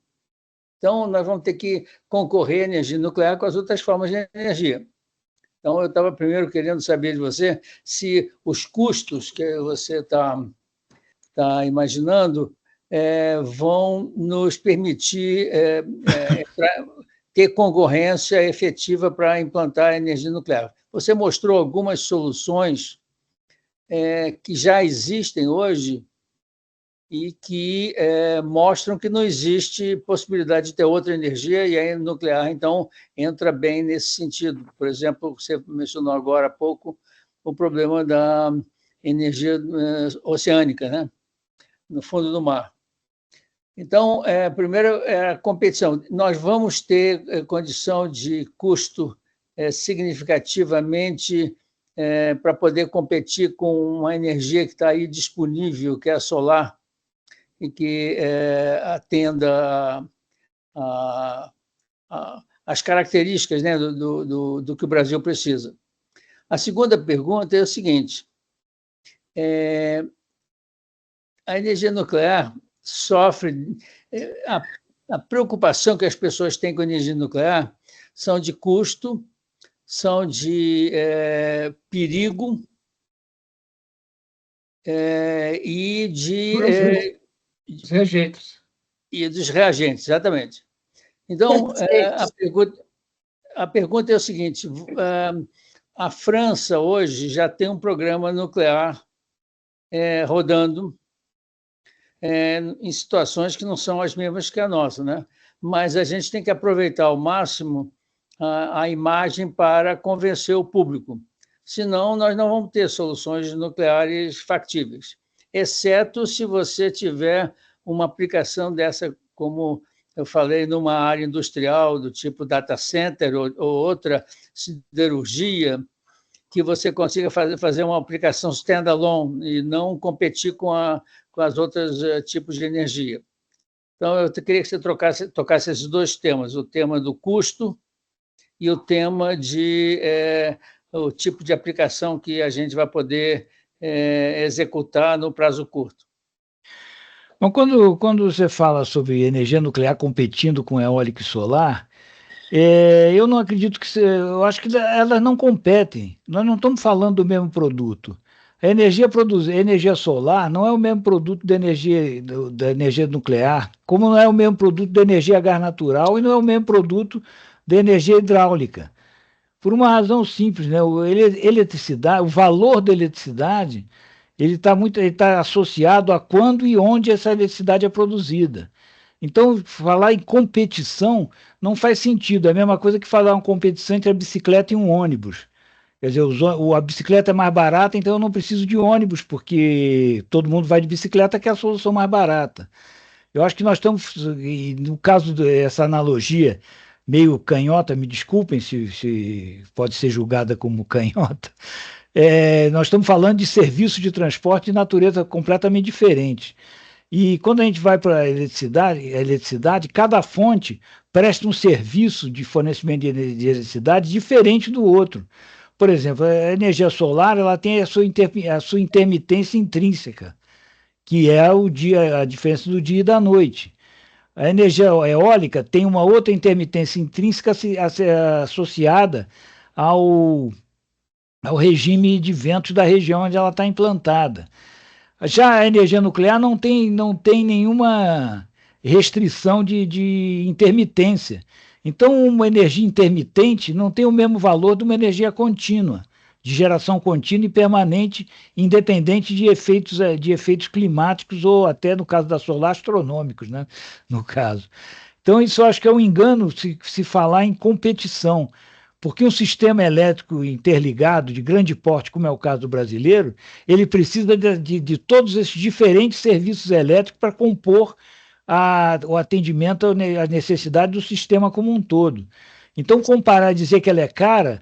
Então, nós vamos ter que concorrer à energia nuclear com as outras formas de energia. Então, eu estava primeiro querendo saber de você se os custos que você está imaginando vão nos permitir ter concorrência efetiva para implantar a energia nuclear. Você mostrou algumas soluções que já existem hoje e que mostram que não existe possibilidade de ter outra energia, e a nuclear, então, entra bem nesse sentido. Por exemplo, você mencionou agora há pouco o problema da energia oceânica, né? No fundo do mar. Então, primeiro, a competição. Nós vamos ter condição de custo significativamente para poder competir com uma energia que está aí disponível, que é a solar, e que atenda às características, né, do que o Brasil precisa. A segunda pergunta é o seguinte: a energia nuclear sofre... A preocupação que as pessoas têm com a energia nuclear são de custo, são de perigo e de... Os reagentes. E dos reagentes, exatamente. Então, a pergunta é o seguinte: a França hoje já tem um programa nuclear rodando em situações que não são as mesmas que a nossa, né? Mas a gente tem que aproveitar ao máximo a imagem para convencer o público. Senão, nós não vamos ter soluções nucleares factíveis, exceto se você tiver uma aplicação dessa, como eu falei, numa área industrial do tipo data center ou outra siderurgia, que você consiga fazer uma aplicação standalone e não competir com as outras tipos de energia. Então, eu queria que você tocasse esses dois temas, o tema do custo e o tema de o tipo de aplicação que a gente vai poder executar no prazo curto. Bom, quando você fala sobre energia nuclear competindo com eólica e solar, eu não acredito eu acho que elas não competem. Nós não estamos falando do mesmo produto. A energia solar não é o mesmo produto da energia nuclear, como não é o mesmo produto da energia a gás natural e não é o mesmo produto da energia hidráulica. Por uma razão simples, né? O valor da eletricidade ele está associado a quando e onde essa eletricidade é produzida. Então, falar em competição não faz sentido. É a mesma coisa que falar uma competição entre a bicicleta e um ônibus. Quer dizer, a bicicleta é mais barata, então eu não preciso de ônibus, porque todo mundo vai de bicicleta, que é a solução mais barata. Eu acho que nós estamos, no caso dessa analogia meio canhota, me desculpem se pode ser julgada como canhota, nós estamos falando de serviço de transporte de natureza completamente diferente. E quando a gente vai para a eletricidade, cada fonte presta um serviço de fornecimento de eletricidade diferente do outro. Por exemplo, a energia solar ela tem a sua intermitência intrínseca, que é a diferença do dia e da noite. A energia eólica tem uma outra intermitência intrínseca associada ao regime de ventos da região onde ela está implantada. Já a energia nuclear não tem nenhuma restrição de intermitência. Então, uma energia intermitente não tem o mesmo valor de uma energia contínua, de geração contínua e permanente, independente de efeitos climáticos ou até, no caso da solar, astronômicos, né? No caso. Então, isso eu acho que é um engano se falar em competição, Porque um sistema elétrico interligado, de grande porte, como é o caso do brasileiro, ele precisa de todos esses diferentes serviços elétricos para compor o atendimento à necessidade do sistema como um todo. Então, comparar, dizer que ela é cara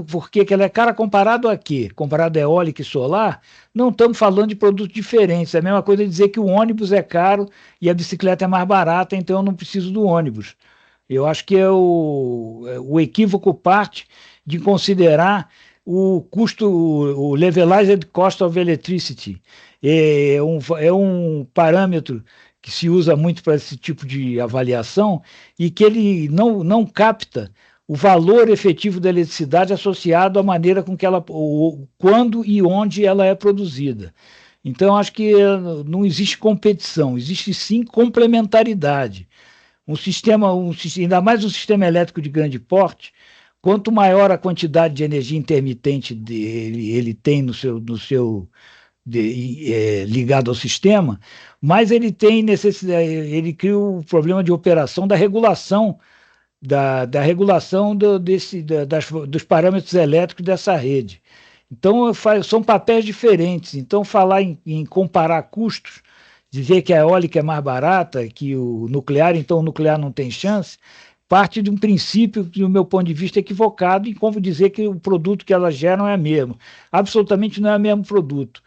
porque ela é cara comparado a quê? Comparado a eólica e solar, não estamos falando de produtos diferentes. É a mesma coisa dizer que o ônibus é caro e a bicicleta é mais barata, então eu não preciso do ônibus. Eu acho que o equívoco parte de considerar o custo, o levelized cost of electricity. É um parâmetro que se usa muito para esse tipo de avaliação e que ele não capta o valor efetivo da eletricidade associado à maneira com que quando e onde ela é produzida. Então, acho que não existe competição, existe sim complementaridade. Ainda mais um sistema elétrico de grande porte, quanto maior a quantidade de energia intermitente ele tem ligado ao sistema, mais ele tem necessidade, ele cria o problema de operação da regulação da regulação dos parâmetros elétricos dessa rede. Então, são papéis diferentes. Então, falar em comparar custos, dizer que a eólica é mais barata que o nuclear, então o nuclear não tem chance, parte de um princípio, do meu ponto de vista, equivocado, em como dizer que o produto que elas geram é o mesmo. Absolutamente não é o mesmo produto.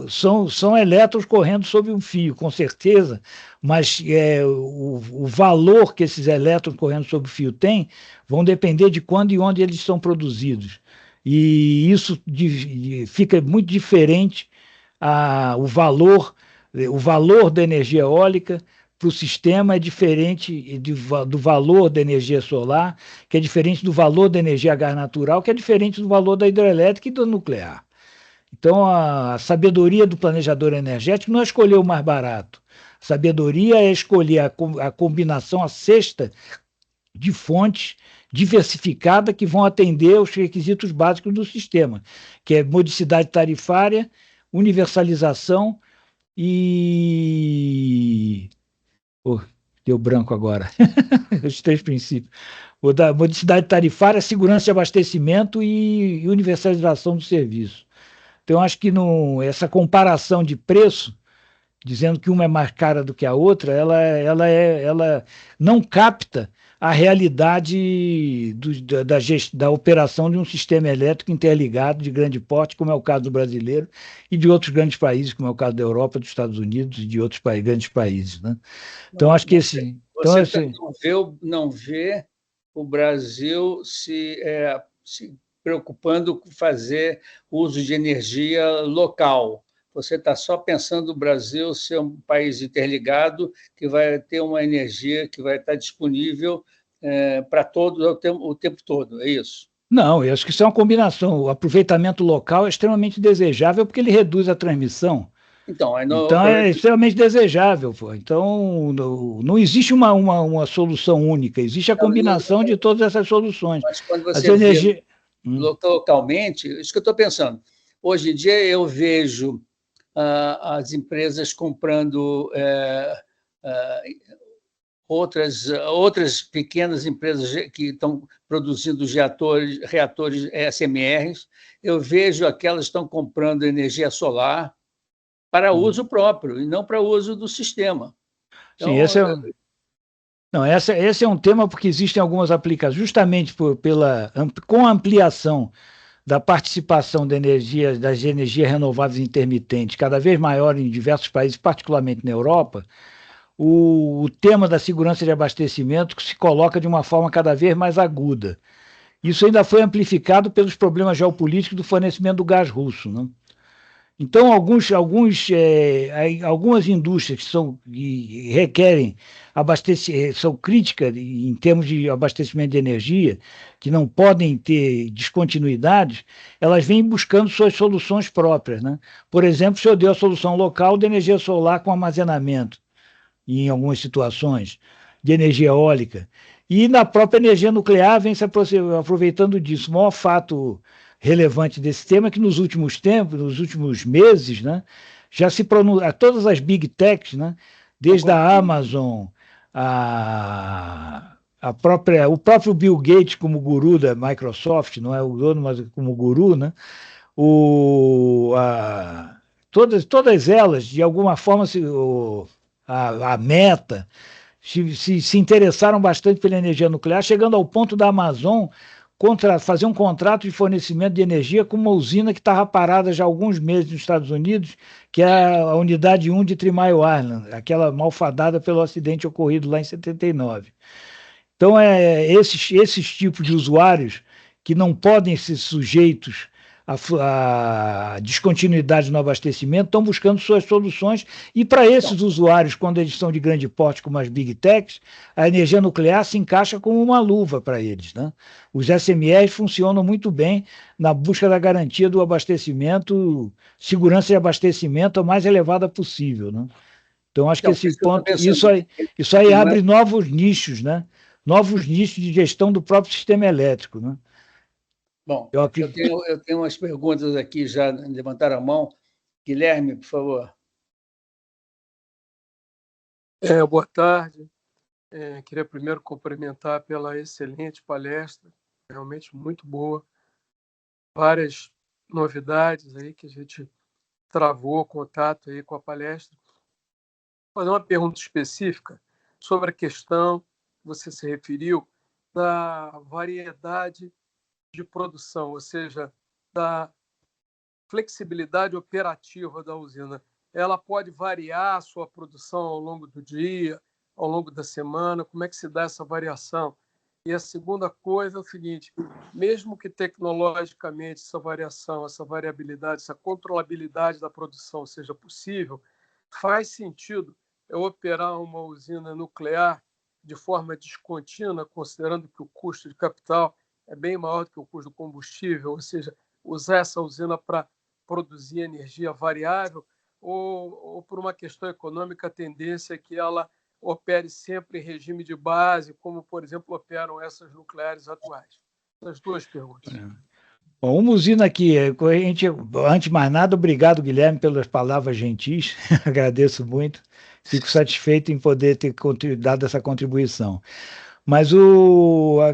São elétrons correndo sobre um fio, com certeza, mas o valor que esses elétrons correndo sobre o fio têm vão depender de quando e onde eles são produzidos. E isso fica muito diferente o valor da energia eólica para o sistema é diferente do valor da energia solar, que é diferente do valor da energia a gás natural, que é diferente do valor da hidrelétrica e do nuclear. Então, a sabedoria do planejador energético não é escolher o mais barato. A sabedoria é escolher a combinação, a cesta de fontes diversificada que vão atender aos requisitos básicos do sistema, que é modicidade tarifária, universalização e... deu branco agora. Os 3 princípios. O da modicidade tarifária, segurança de abastecimento e universalização do serviço. Então, acho que essa comparação de preço, dizendo que uma é mais cara do que a outra, ela não capta a realidade da operação de um sistema elétrico interligado de grande porte, como é o caso do brasileiro, e de outros grandes países, como é o caso da Europa, dos Estados Unidos e de outros grandes países. Né? Então, acho que esse... Você não vê o Brasil se preocupando com fazer uso de energia local. Você está só pensando no Brasil ser um país interligado que vai ter uma energia que vai estar disponível para todos o tempo todo, é isso? Não, eu acho que isso é uma combinação. O aproveitamento local é extremamente desejável porque ele reduz a transmissão. Então é extremamente desejável. Pô. Então, não existe uma solução única, existe a combinação de todas essas soluções. Mas quando você vê localmente, isso que eu estou pensando. Hoje em dia eu vejo as empresas comprando outras pequenas empresas que estão produzindo reatores SMRs. Eu vejo aquelas que estão comprando energia solar para uso próprio e não para uso do sistema. Então, sim, esse é um tema porque existem algumas aplicações, justamente com a ampliação da participação das energias renováveis intermitentes, cada vez maior em diversos países, particularmente na Europa, o tema da segurança de abastecimento se coloca de uma forma cada vez mais aguda. Isso ainda foi amplificado pelos problemas geopolíticos do fornecimento do gás russo, né? Então, algumas indústrias que requerem são críticas em termos de abastecimento de energia, que não podem ter descontinuidades, elas vêm buscando suas soluções próprias, né? Por exemplo, se eu dei a solução local de energia solar com armazenamento, em algumas situações, de energia eólica. E na própria energia nuclear vem se aproveitando disso. O maior fato relevante desse tema é que nos últimos meses, né, já se pronuncia, todas as big techs, né, desde a Amazon, a o próprio Bill Gates como guru da Microsoft, não é o dono, mas como guru, né? Todas elas, de alguma forma, a Meta, se interessaram bastante pela energia nuclear, chegando ao ponto da Amazon fazer um contrato de fornecimento de energia com uma usina que estava parada já há alguns meses nos Estados Unidos, que é a unidade 1 de Three Mile Island, aquela malfadada pelo acidente ocorrido lá em 79. Então, esses tipos de usuários que não podem ser sujeitos à descontinuidade no abastecimento estão buscando suas soluções, e para esses usuários, quando eles são de grande porte, como as Big Techs, a energia nuclear se encaixa como uma luva para eles, né? Os SMRs funcionam muito bem na busca da garantia do abastecimento, segurança de abastecimento a mais elevada possível, né? Então, acho que esse ponto, isso aí abre novos nichos, né? Novos nichos de gestão do próprio sistema elétrico, né? Bom, eu tenho umas perguntas aqui, já levantaram a mão. Guilherme, por favor. Boa tarde. Queria primeiro cumprimentar pela excelente palestra, realmente muito boa. Várias novidades aí que a gente travou contato aí com a palestra. Vou fazer uma pergunta específica sobre a questão que você se referiu da variedade de produção, ou seja, da flexibilidade operativa da usina. Ela pode variar a sua produção ao longo do dia, ao longo da semana? Como é que se dá essa variação? E a segunda coisa é o seguinte: mesmo que tecnologicamente essa variação, essa variabilidade, essa controlabilidade da produção seja possível, faz sentido eu operar uma usina nuclear de forma descontínua, considerando que o custo de capital é bem maior do que o custo do combustível, ou seja, usar essa usina para produzir energia variável, ou por uma questão econômica, a tendência é que ela opere sempre em regime de base, como, por exemplo, operam essas nucleares atuais? Essas duas perguntas. Bom, uma usina aqui, antes de mais nada, obrigado, Guilherme, pelas palavras gentis, agradeço muito, fico satisfeito em poder ter dado essa contribuição. Mas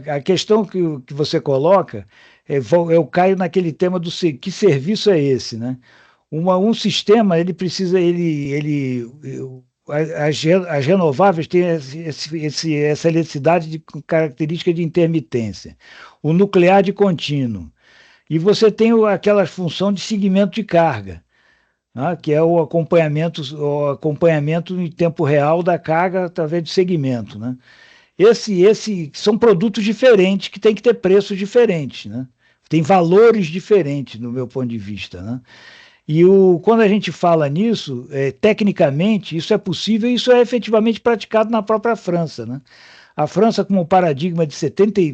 a questão que você coloca, eu caio naquele tema do que serviço é esse, né? Um sistema, ele precisa, as renováveis têm essa necessidade de característica de intermitência, o nuclear de contínuo, e você tem aquela função de segmento de carga, né, que é o acompanhamento em tempo real da carga através de segmento, né? São produtos diferentes que têm que ter preços diferentes, né? Tem valores diferentes, no meu ponto de vista, né? E quando a gente fala nisso, tecnicamente, isso é possível e isso é efetivamente praticado na própria França, né? A França, com um paradigma de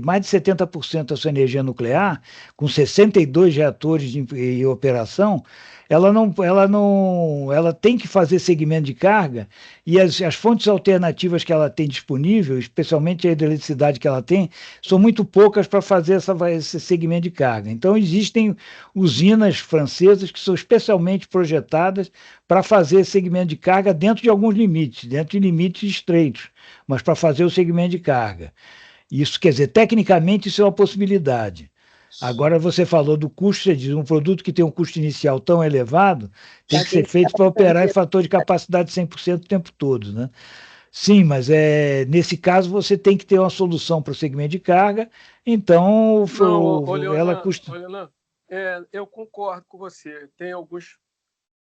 mais de 70% da sua energia nuclear, com 62 reatores em operação, ela tem que fazer segmento de carga, e as fontes alternativas que ela tem disponível, especialmente a hidroeletricidade que ela tem, são muito poucas para fazer esse segmento de carga. Então, existem usinas francesas que são especialmente projetadas para fazer esse segmento de carga dentro de alguns limites, dentro de limites estreitos, mas para fazer o segmento de carga. Isso quer dizer, tecnicamente, isso é uma possibilidade. Agora, você falou do custo, você diz, um produto que tem um custo inicial tão elevado tem que ser feito para operar em fator de capacidade 100% o tempo todo, né? Sim, mas nesse caso você tem que ter uma solução para o segmento de carga, então ela custa... Eu concordo com você. Tem alguns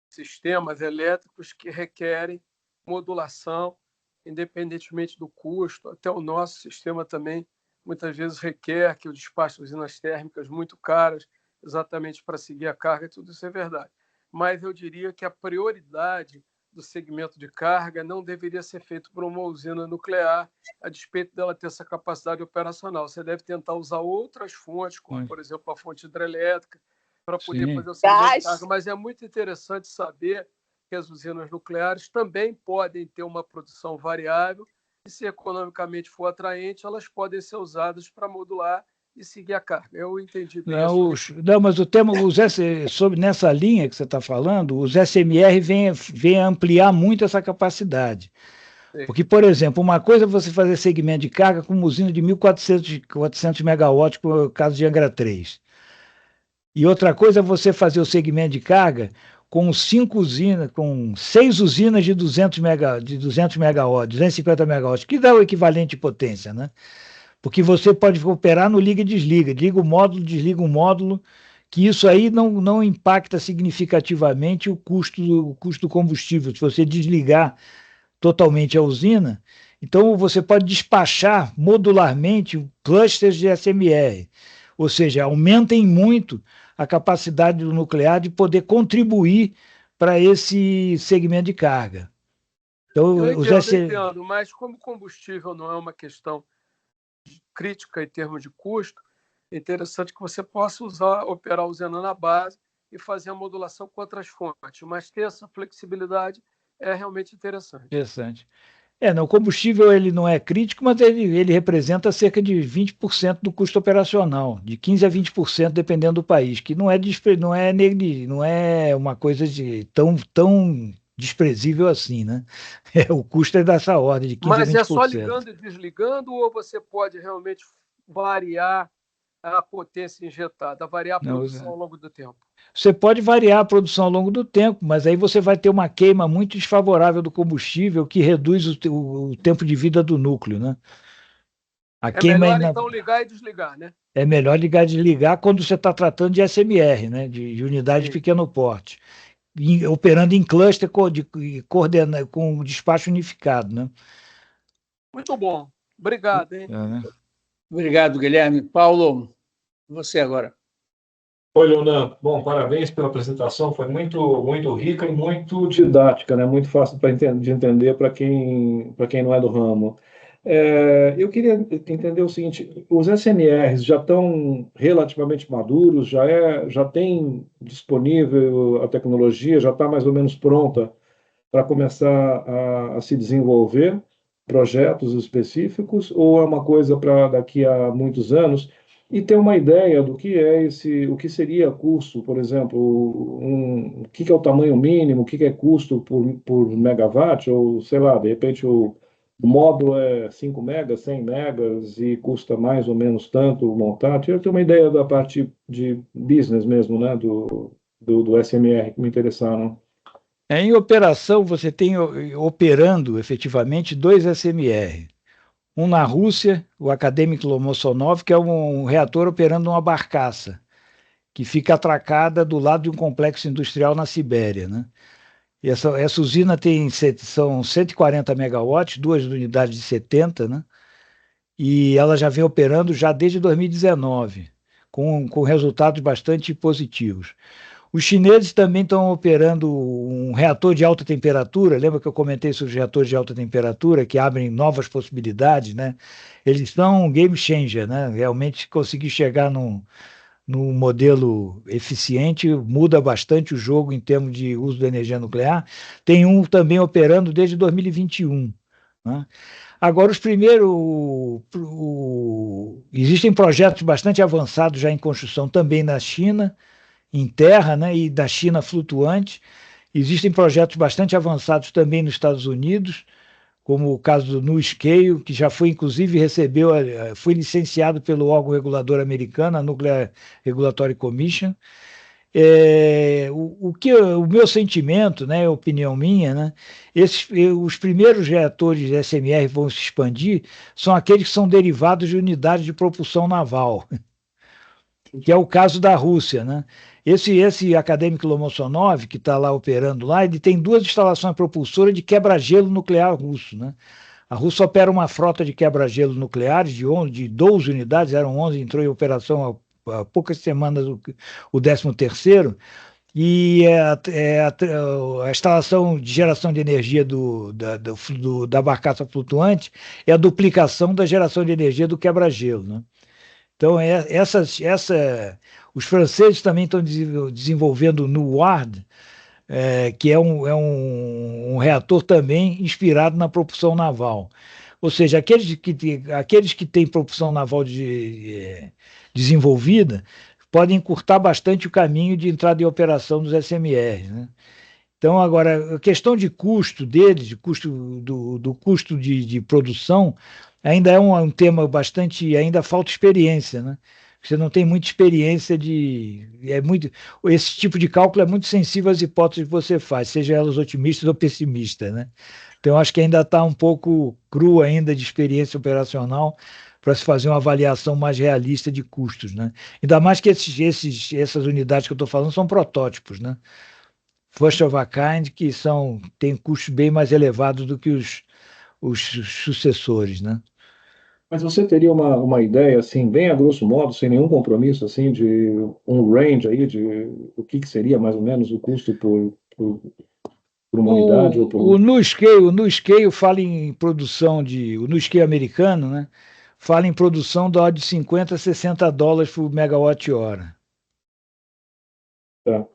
sistemas elétricos que requerem modulação, independentemente do custo. Até o nosso sistema também muitas vezes requer que o despache de usinas térmicas muito caras, exatamente para seguir a carga, tudo isso é verdade. Mas eu diria que a prioridade do segmento de carga não deveria ser feito por uma usina nuclear, a despeito dela ter essa capacidade operacional. Você deve tentar usar outras fontes, como, por exemplo, a fonte hidrelétrica, para poder fazer o segmento de carga. Mas é muito interessante saber que as usinas nucleares também podem ter uma produção variável, e se economicamente for atraente, elas podem ser usadas para modular e seguir a carga. Eu entendi bem. Não, mas o tema, nessa linha que você está falando, os SMR vêm ampliar muito essa capacidade. Porque, por exemplo, uma coisa é você fazer segmento de carga com uma usina de 1.400 megawatts, como é o caso de Angra 3. E outra coisa é você fazer o segmento de carga com 5 usinas, com 6 usinas de 200 megawatts, 250 megawatts, que dá o equivalente de potência, né? Porque você pode operar no liga e desliga, liga o módulo, desliga o módulo, que isso aí não impacta significativamente o custo do combustível. Se você desligar totalmente a usina, então você pode despachar modularmente clusters de SMR, ou seja, aumentem muito a capacidade do nuclear de poder contribuir para esse segmento de carga. Então, Eu entendo, mas como combustível não é uma questão crítica em termos de custo, é interessante que você possa operar usando na base e fazer a modulação com outras fontes, mas ter essa flexibilidade é realmente interessante. Interessante. O combustível ele não é crítico, mas ele representa cerca de 20% do custo operacional, de 15% a 20%, dependendo do país, que não é uma coisa tão desprezível assim, né? O custo é dessa ordem, de 15% a 20%. Mas é só ligando e desligando, ou você pode realmente variar a potência injetada, variar a produção ao longo do tempo? Você pode variar a produção ao longo do tempo, mas aí você vai ter uma queima muito desfavorável do combustível, que reduz o tempo de vida do núcleo, né? É melhor, então, ligar e desligar, né? É melhor ligar e desligar quando você está tratando de SMR, né? De unidade de pequeno porte, operando em cluster com despacho unificado, né? Muito bom. Obrigado, hein? Né? Obrigado, Guilherme. Paulo, você agora. Oi, Leonan. Bom, parabéns pela apresentação. Foi muito rica e muito didática, né? Muito fácil de entender para quem não é do ramo. Eu queria entender o seguinte: os SMRs já estão relativamente maduros, já tem disponível a tecnologia, já está mais ou menos pronta para começar a se desenvolver projetos específicos, ou é uma coisa para daqui a muitos anos? E ter uma ideia do que é o que seria custo, por exemplo, o que é o tamanho mínimo, o que é custo por megawatt, ou sei lá, de repente o módulo é 5 megas, 100 megas e custa mais ou menos tanto montar. Eu tenho uma ideia da parte de business mesmo, né, do SMR que me interessaram. Em operação, você tem operando efetivamente 2 SMR. Um na Rússia, o Akademik Lomonosov, que é um reator operando uma barcaça, que fica atracada do lado de um complexo industrial na Sibéria, né? E essa usina são 140 megawatts, 2 unidades de 70, né? E ela já vem operando já desde 2019, com resultados bastante positivos. Os chineses também estão operando um reator de alta temperatura. Lembra que eu comentei sobre os reatores de alta temperatura, que abrem novas possibilidades, né? Eles são um game changer, né? Realmente conseguir chegar num modelo eficiente muda bastante o jogo em termos de uso da energia nuclear. Tem um também operando desde 2021, né? Agora, existem projetos bastante avançados já em construção também na China, em terra, né, e da China flutuante. Existem projetos bastante avançados também nos Estados Unidos, como o caso do NuScale, que já foi, inclusive, foi licenciado pelo órgão regulador americano, a Nuclear Regulatory Commission. O meu sentimento, né, opinião minha, né, os primeiros reatores de SMR vão se expandir, são aqueles que são derivados de unidades de propulsão naval, que é o caso da Rússia, né? Esse Akademik Lomonosov, que está lá operando lá, ele tem 2 instalações propulsoras de quebra-gelo nuclear russo, né? A Rússia opera uma frota de quebra-gelo nucleares de 12 unidades, eram 11, entrou em operação há poucas semanas o 13º, e a instalação de geração de energia da barcaça flutuante é a duplicação da geração de energia do quebra-gelo, né? Então, os franceses também estão desenvolvendo o NUWARD, que é um reator também inspirado na propulsão naval. Ou seja, aqueles que têm propulsão naval desenvolvida podem encurtar bastante o caminho de entrada em operação dos SMRs, né? Então, agora, a questão de custo deles, de custo do custo de produção, ainda é um tema bastante, ainda falta experiência, né? Você não tem muita experiência esse tipo de cálculo é muito sensível às hipóteses que você faz, seja elas otimistas ou pessimistas, né? Então, acho que ainda está um pouco cru ainda de experiência operacional para se fazer uma avaliação mais realista de custos, né? Ainda mais que essas unidades que eu estou falando são protótipos, né? First of a kind, que têm custos bem mais elevados do que os sucessores, né? Mas você teria uma ideia, assim, bem a grosso modo, sem nenhum compromisso, assim, de um range aí, de o que seria mais ou menos o custo por uma unidade ou por... O NuScale fala em produção o NuScale americano, né? Fala em produção da ordem de 50 a 60 dólares por megawatt-hora, Tá.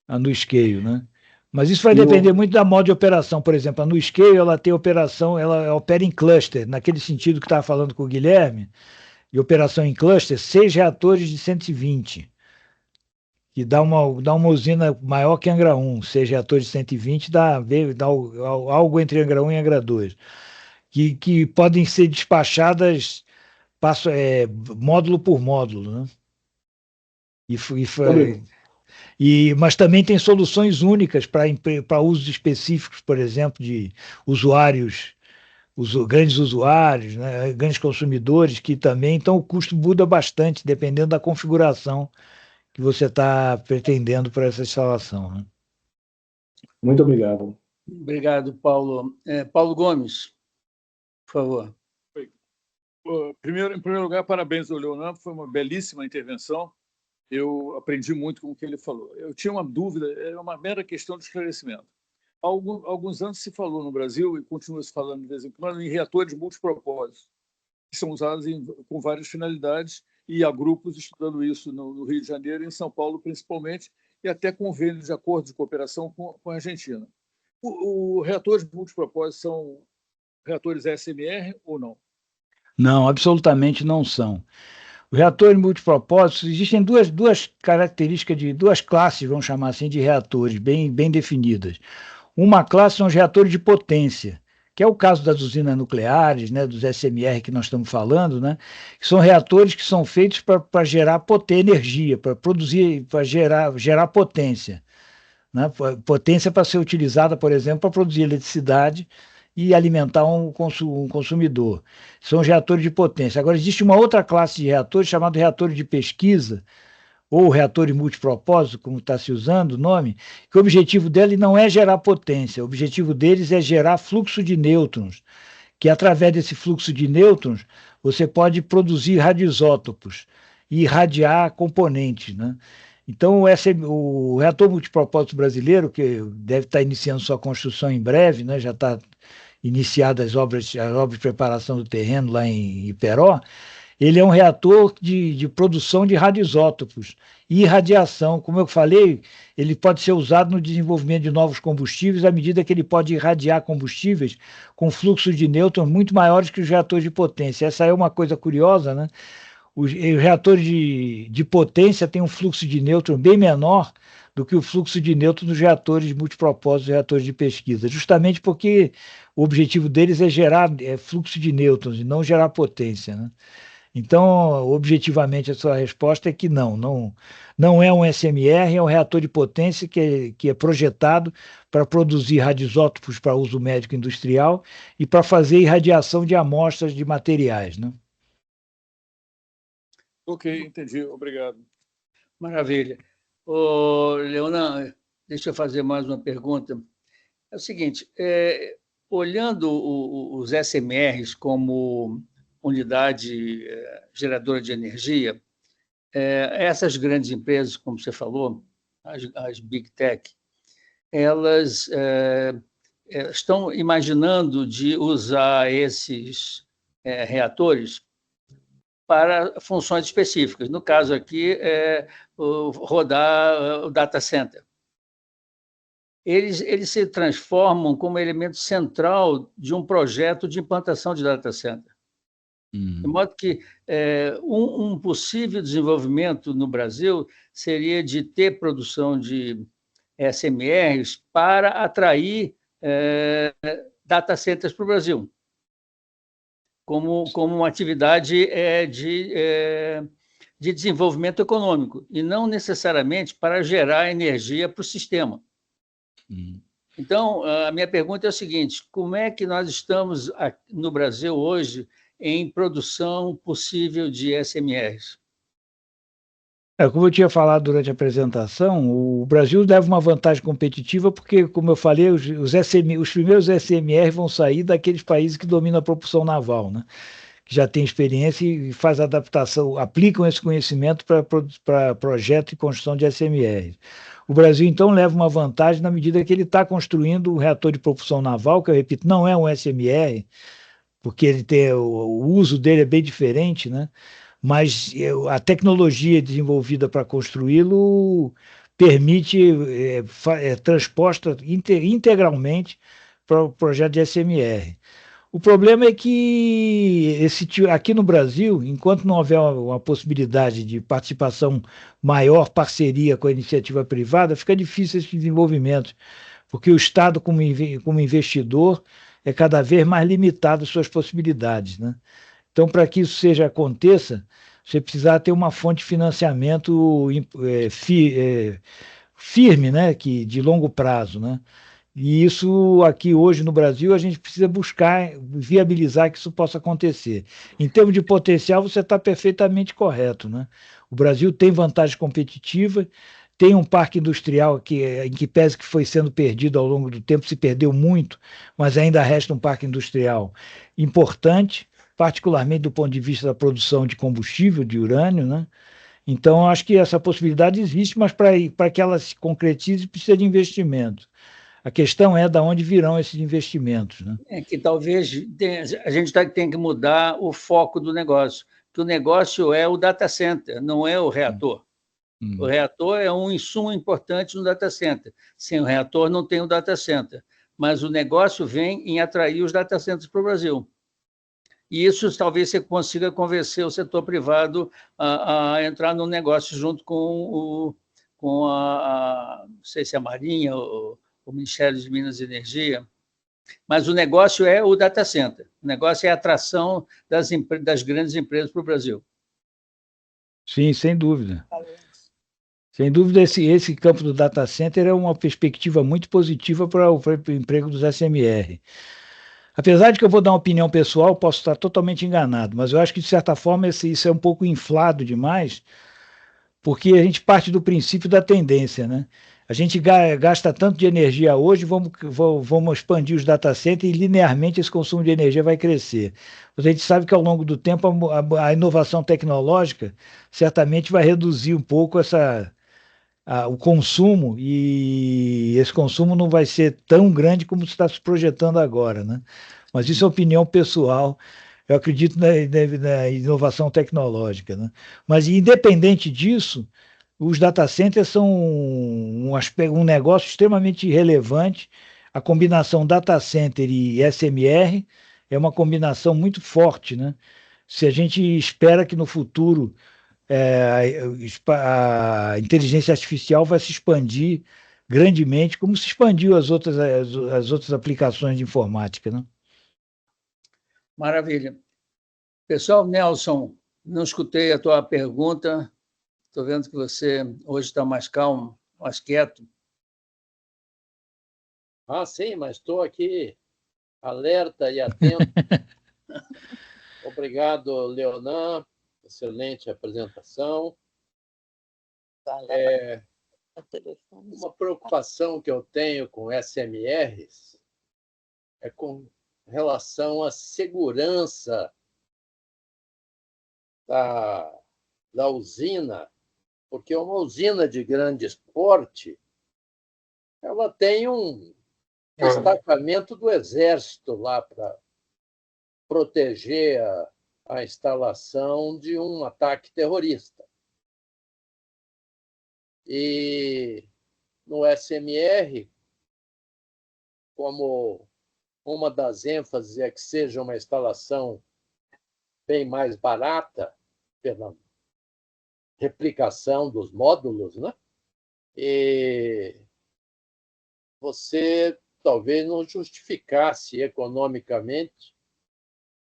a NuScale, né? Mas isso vai E depender muito da modo de operação. Por exemplo, a NuScale, ela tem operação, ela opera em cluster, naquele sentido que estava falando com o Guilherme, e operação em cluster, 6 reatores de 120, que dá uma usina maior que Angra 1, 6 reatores de 120 dá algo entre Angra 1 e Angra 2, que podem ser despachadas módulo por módulo, né? sobre, Mas também tem soluções únicas para usos específicos, por exemplo, de usuários, grandes usuários, né, grandes consumidores, que também, então o custo muda bastante, dependendo da configuração que você está pretendendo para essa instalação, né? muito obrigado. Obrigado, Paulo. Paulo Gomes, por favor. Em primeiro lugar, parabéns ao Leonardo, foi uma belíssima intervenção. Eu aprendi muito com o que ele falou. Eu tinha uma dúvida, era uma mera questão de esclarecimento. Há alguns anos se falou no Brasil, e continua se falando de vez em quando, em reatores multipropósitos, que são usados com várias finalidades, e há grupos estudando isso no Rio de Janeiro e em São Paulo, principalmente, e até convênios de acordo de cooperação com a Argentina. Os reatores multipropósitos são reatores SMR ou não? Não, absolutamente não são. Os reatores multipropósitos, existem duas características duas classes, vamos chamar assim, de reatores bem definidas. Uma classe são os reatores de potência, que é o caso das usinas nucleares, né, dos SMR que nós estamos falando, né, que são reatores que são feitos para gerar energia, para produzir, para gerar potência, né, potência para ser utilizada, por exemplo, para produzir eletricidade e alimentar um consumidor. São os reatores de potência. Agora, existe uma outra classe de reatores, chamado reatores de pesquisa, ou reatores multipropósito, como está se usando o nome, que o objetivo dele não é gerar potência, o objetivo deles é gerar fluxo de nêutrons, que através desse fluxo de nêutrons você pode produzir radioisótopos e irradiar componentes, né? Então, o reator multipropósito brasileiro, que deve estar iniciando sua construção em breve, né, já está iniciadas as obras de preparação do terreno lá em Iperó, ele é um reator de produção de radioisótopos e irradiação. Como eu falei, ele pode ser usado no desenvolvimento de novos combustíveis à medida que ele pode irradiar combustíveis com fluxos de nêutrons muito maiores que os reatores de potência. Essa é uma coisa curiosa, né? Os reatores de potência têm um fluxo de nêutrons bem menor do que o fluxo de nêutrons dos reatores multipropósitos, reatores de pesquisa, justamente porque o objetivo deles é gerar fluxo de nêutrons e não gerar potência, né? Então, objetivamente, a sua resposta é que não é um SMR, é um reator de potência que é projetado para produzir radioisótopos para uso médico industrial e para fazer irradiação de amostras de materiais, né? Ok, entendi. Obrigado. Maravilha. Leonan, deixa eu fazer mais uma pergunta. É o seguinte, olhando os SMRs como unidade geradora de energia, essas grandes empresas, como você falou, as Big Tech, elas estão imaginando de usar esses reatores para funções específicas. No caso aqui, rodar o data center. Eles se transformam como elemento central de um projeto de implantação de data center. De modo que um possível desenvolvimento no Brasil seria de ter produção de SMRs para atrair data centers para o Brasil, como uma atividade de desenvolvimento econômico, e não necessariamente para gerar energia para o sistema. Então, a minha pergunta é a seguinte: como é que nós estamos no Brasil hoje em produção possível de SMRs? Como eu tinha falado durante a apresentação, o Brasil leva uma vantagem competitiva porque, como eu falei, os primeiros SMR vão sair daqueles países que dominam a propulsão naval, né? Que já têm experiência e faz adaptação, aplicam esse conhecimento para projeto e construção de SMR. O Brasil, então, leva uma vantagem na medida que ele está construindo um reator de propulsão naval, que, eu repito, não é um SMR, porque o uso dele é bem diferente, né? Mas a tecnologia desenvolvida para construí-lo permite transposta integralmente para o projeto de SMR. O problema é que aqui no Brasil, enquanto não houver uma possibilidade de participação maior, parceria com a iniciativa privada, fica difícil esse desenvolvimento, porque o Estado, como investidor, é cada vez mais limitado às suas possibilidades, né? Então, para que isso aconteça, você precisa ter uma fonte de financiamento firme, né, de longo prazo, né? E isso aqui hoje no Brasil a gente precisa buscar viabilizar que isso possa acontecer. Em termos de potencial, você está perfeitamente correto, né? O Brasil tem vantagem competitiva, tem um parque industrial em que pese que foi sendo perdido ao longo do tempo, se perdeu muito, mas ainda resta um parque industrial importante, particularmente do ponto de vista da produção de combustível, de urânio, né? Então, eu acho que essa possibilidade existe, mas para que ela se concretize, precisa de investimento. A questão é de onde virão esses investimentos, né? Que talvez a gente tenha que mudar o foco do negócio, que o negócio é o data center, não é o reator. O reator é um insumo importante no data center. Sem o reator, não tem o data center. Mas o negócio vem em atrair os data centers para o Brasil. E isso talvez você consiga convencer o setor privado a entrar no negócio junto com não sei se é a Marinha, o Ministério de Minas e Energia, mas o negócio é o data center, o negócio é a atração das grandes empresas para o Brasil. Sim, sem dúvida. Sem dúvida, esse campo do data center é uma perspectiva muito positiva para o emprego dos SMR. Apesar de que eu vou dar uma opinião pessoal, posso estar totalmente enganado, mas eu acho que, de certa forma, isso é um pouco inflado demais, porque a gente parte do princípio da tendência, né? A gente gasta tanto de energia hoje, vamos expandir os data centers e linearmente esse consumo de energia vai crescer. Mas a gente sabe que ao longo do tempo a inovação tecnológica certamente vai reduzir um pouco o consumo, e esse consumo não vai ser tão grande como está se projetando agora, né? Mas isso é opinião pessoal. Eu acredito na inovação tecnológica, né? Mas, independente disso, os data centers são um negócio extremamente relevante. A combinação data center e SMR é uma combinação muito forte, né? Se a gente espera que no futuro a inteligência artificial vai se expandir grandemente, como se expandiu as outras aplicações de informática, né? Maravilha. Pessoal, Nelson, não escutei a tua pergunta. Estou vendo que você hoje está mais calmo, mais quieto. Sim, mas estou aqui alerta e atento. Obrigado, Leonan. Excelente apresentação. Uma preocupação que eu tenho com SMRs é com relação à segurança da usina, porque uma usina de grande porte, ela tem um destacamento do Exército lá para proteger a instalação de um ataque terrorista. E no SMR, como uma das ênfases é que seja uma instalação bem mais barata pela replicação dos módulos, né? E você talvez não justificasse economicamente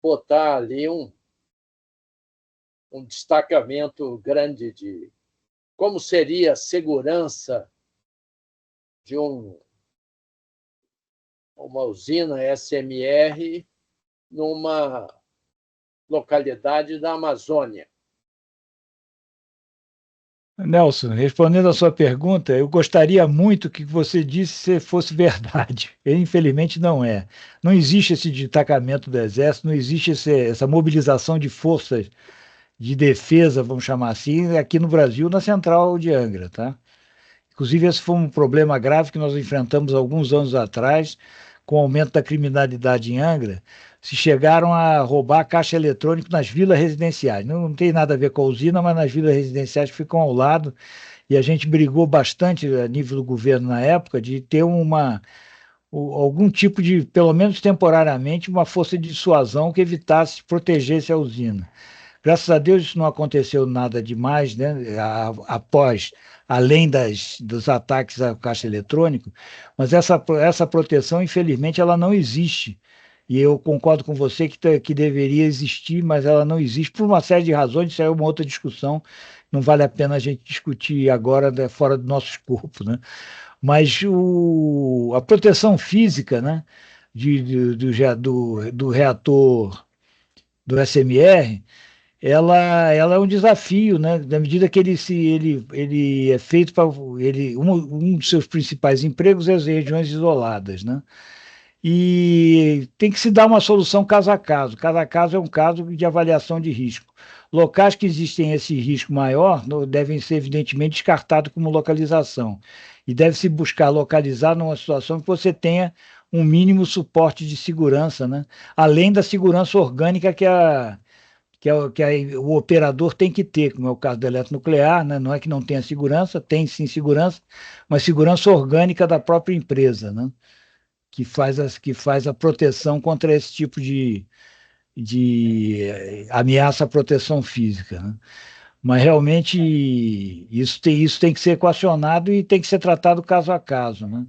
botar ali um destacamento grande de como seria a segurança de uma usina SMR numa localidade da Amazônia. Nelson, respondendo a sua pergunta, eu gostaria muito que você disse fosse verdade. Infelizmente não é. Não existe esse destacamento do Exército, não existe essa mobilização de forças de defesa, vamos chamar assim, aqui no Brasil, na central de Angra, tá? Inclusive, esse foi um problema grave que nós enfrentamos alguns anos atrás, com o aumento da criminalidade em Angra, se chegaram a roubar caixa eletrônico nas vilas residenciais. Não tem nada a ver com a usina, mas nas vilas residenciais que ficam ao lado, e a gente brigou bastante a nível do governo na época de ter algum tipo de, pelo menos temporariamente, uma força de dissuasão que evitasse, protegesse a usina. Graças a Deus isso não aconteceu nada demais, né? Além dos ataques à caixa eletrônico, mas essa proteção, infelizmente, ela não existe. E eu concordo com você que deveria existir, mas ela não existe por uma série de razões. Isso é uma outra discussão, não vale a pena a gente discutir agora fora do nosso escopo, né? Mas a proteção física, né, do reator do SMR, ela é um desafio, né? Na medida que ele é feito para um dos seus principais empregos é as regiões isoladas, né? E tem que se dar uma solução caso a caso. Cada caso é um caso de avaliação de risco. Locais que existem esse risco maior devem ser evidentemente descartados como localização. E deve-se buscar localizar numa situação que você tenha um mínimo suporte de segurança, né? Além da segurança orgânica que o operador tem que ter, como é o caso do eletronuclear, né? Não é que não tenha segurança, tem sim segurança, mas segurança orgânica da própria empresa, né? Que faz a proteção contra esse tipo de ameaça à proteção física, né? Mas realmente isso tem que ser equacionado e tem que ser tratado caso a caso, né?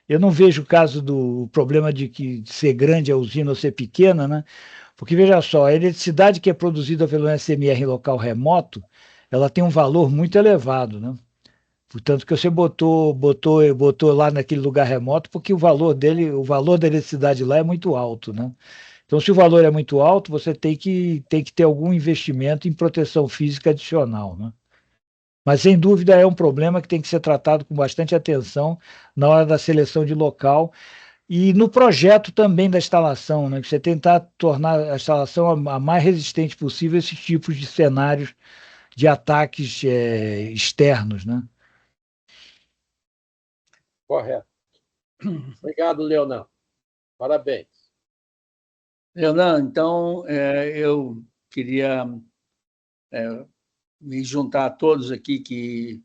Eu não vejo o caso do problema de ser grande a usina ou ser pequena, né? Porque, veja só, a eletricidade que é produzida pelo SMR em local remoto, ela tem um valor muito elevado, né? Portanto, que você botou lá naquele lugar remoto, porque o valor da eletricidade lá é muito alto, né? Então, se o valor é muito alto, você tem que ter algum investimento em proteção física adicional, né? Mas, sem dúvida, é um problema que tem que ser tratado com bastante atenção na hora da seleção de local e no projeto também da instalação, né? Que você tentar tornar a instalação a mais resistente possível a esses tipos de cenários de ataques externos, né? Correto. Obrigado, Leonan. Parabéns. Leonan, então, eu queria me juntar a todos aqui que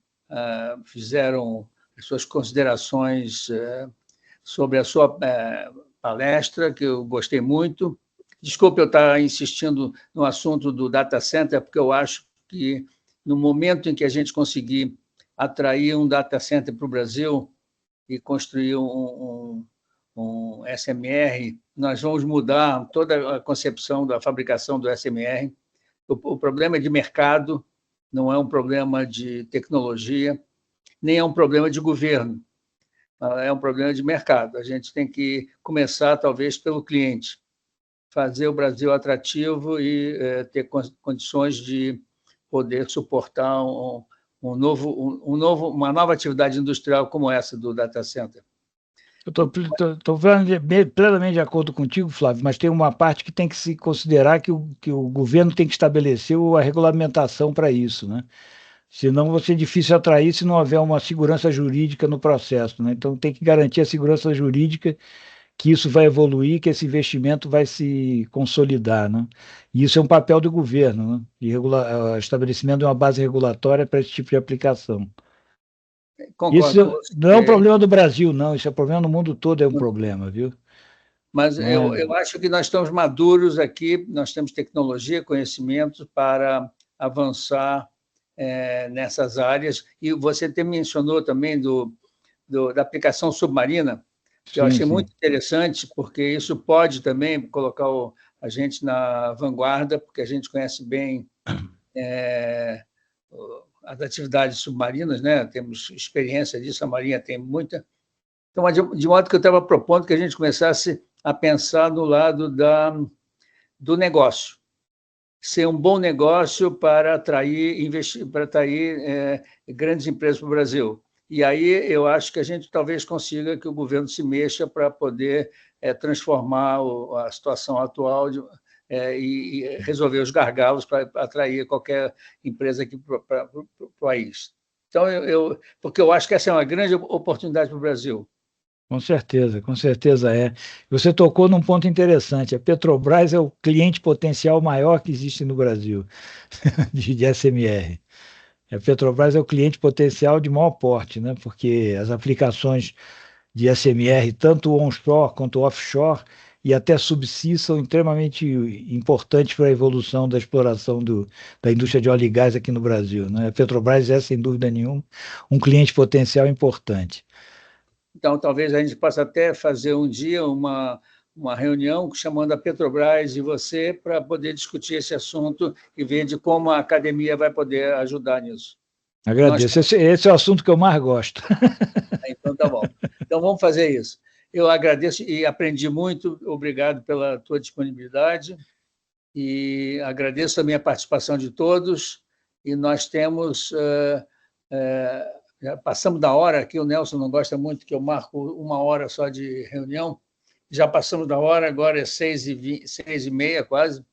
fizeram as suas considerações sobre a sua palestra, que eu gostei muito. Desculpe eu estar insistindo no assunto do data center, porque eu acho que no momento em que a gente conseguir atrair um data center para o Brasil e construir um SMR, nós vamos mudar toda a concepção da fabricação do SMR. O problema é de mercado, não é um problema de tecnologia, nem é um problema de governo, é um problema de mercado. A gente tem que começar, talvez, pelo cliente, fazer o Brasil atrativo e ter condições de poder suportar uma nova atividade industrial como essa do data center. Eu estou plenamente de acordo contigo, Flávio, mas tem uma parte que tem que se considerar que o governo tem que estabelecer a regulamentação para isso, né? Senão vai ser difícil atrair se não houver uma segurança jurídica no processo, né? Então tem que garantir a segurança jurídica, que isso vai evoluir, que esse investimento vai se consolidar, né? E isso é um papel do governo, né? De estabelecimento de uma base regulatória para esse tipo de aplicação. Concordo com você. Não é um problema do Brasil, não. Isso é um problema no mundo todo, é um problema, viu? Mas eu acho que nós estamos maduros aqui, nós temos tecnologia, conhecimento para avançar nessas áreas. E você mencionou também da aplicação submarina, que eu Sim, achei sim. muito interessante, porque isso pode também colocar a gente na vanguarda, porque a gente conhece bem as atividades submarinas, né? Temos experiência disso, a Marinha tem muita. Então, de modo que eu estava propondo que a gente começasse a pensar no lado do negócio, ser um bom negócio para atrair grandes empresas para o Brasil. E aí eu acho que a gente talvez consiga que o governo se mexa para poder transformar a situação atual e resolver os gargalos para atrair qualquer empresa aqui para o país. Então, porque eu acho que essa é uma grande oportunidade para o Brasil. Com certeza é. Você tocou num ponto interessante. A Petrobras é o cliente potencial maior que existe no Brasil, de SMR. A Petrobras é o cliente potencial de maior porte, né? Porque as aplicações de SMR, tanto onshore quanto offshore, e até subsea, são extremamente importantes para a evolução da exploração da indústria de óleo e gás aqui no Brasil, né? A Petrobras é, sem dúvida nenhuma, um cliente potencial importante. Então, talvez a gente possa até fazer um dia uma reunião chamando a Petrobras e você para poder discutir esse assunto e ver de como a academia vai poder ajudar nisso. Agradeço. Esse é o assunto que eu mais gosto. Então, tá bom. Então, vamos fazer isso. Eu agradeço e aprendi muito. Obrigado pela tua disponibilidade e agradeço também a participação de todos. E nós temos... já passamos da hora aqui, o Nelson não gosta muito que eu marco 1 hora só de reunião. Já passamos da hora, agora é 6h30 quase.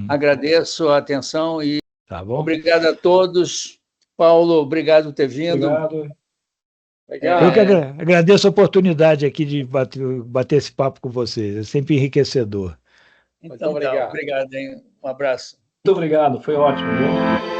Agradeço a atenção e tá bom. Obrigado a todos. Paulo, obrigado por ter vindo. Obrigado. Eu que agradeço a oportunidade aqui de bater esse papo com vocês. É sempre enriquecedor. Então, obrigado. Hein? Um abraço. Muito obrigado, foi ótimo. Viu?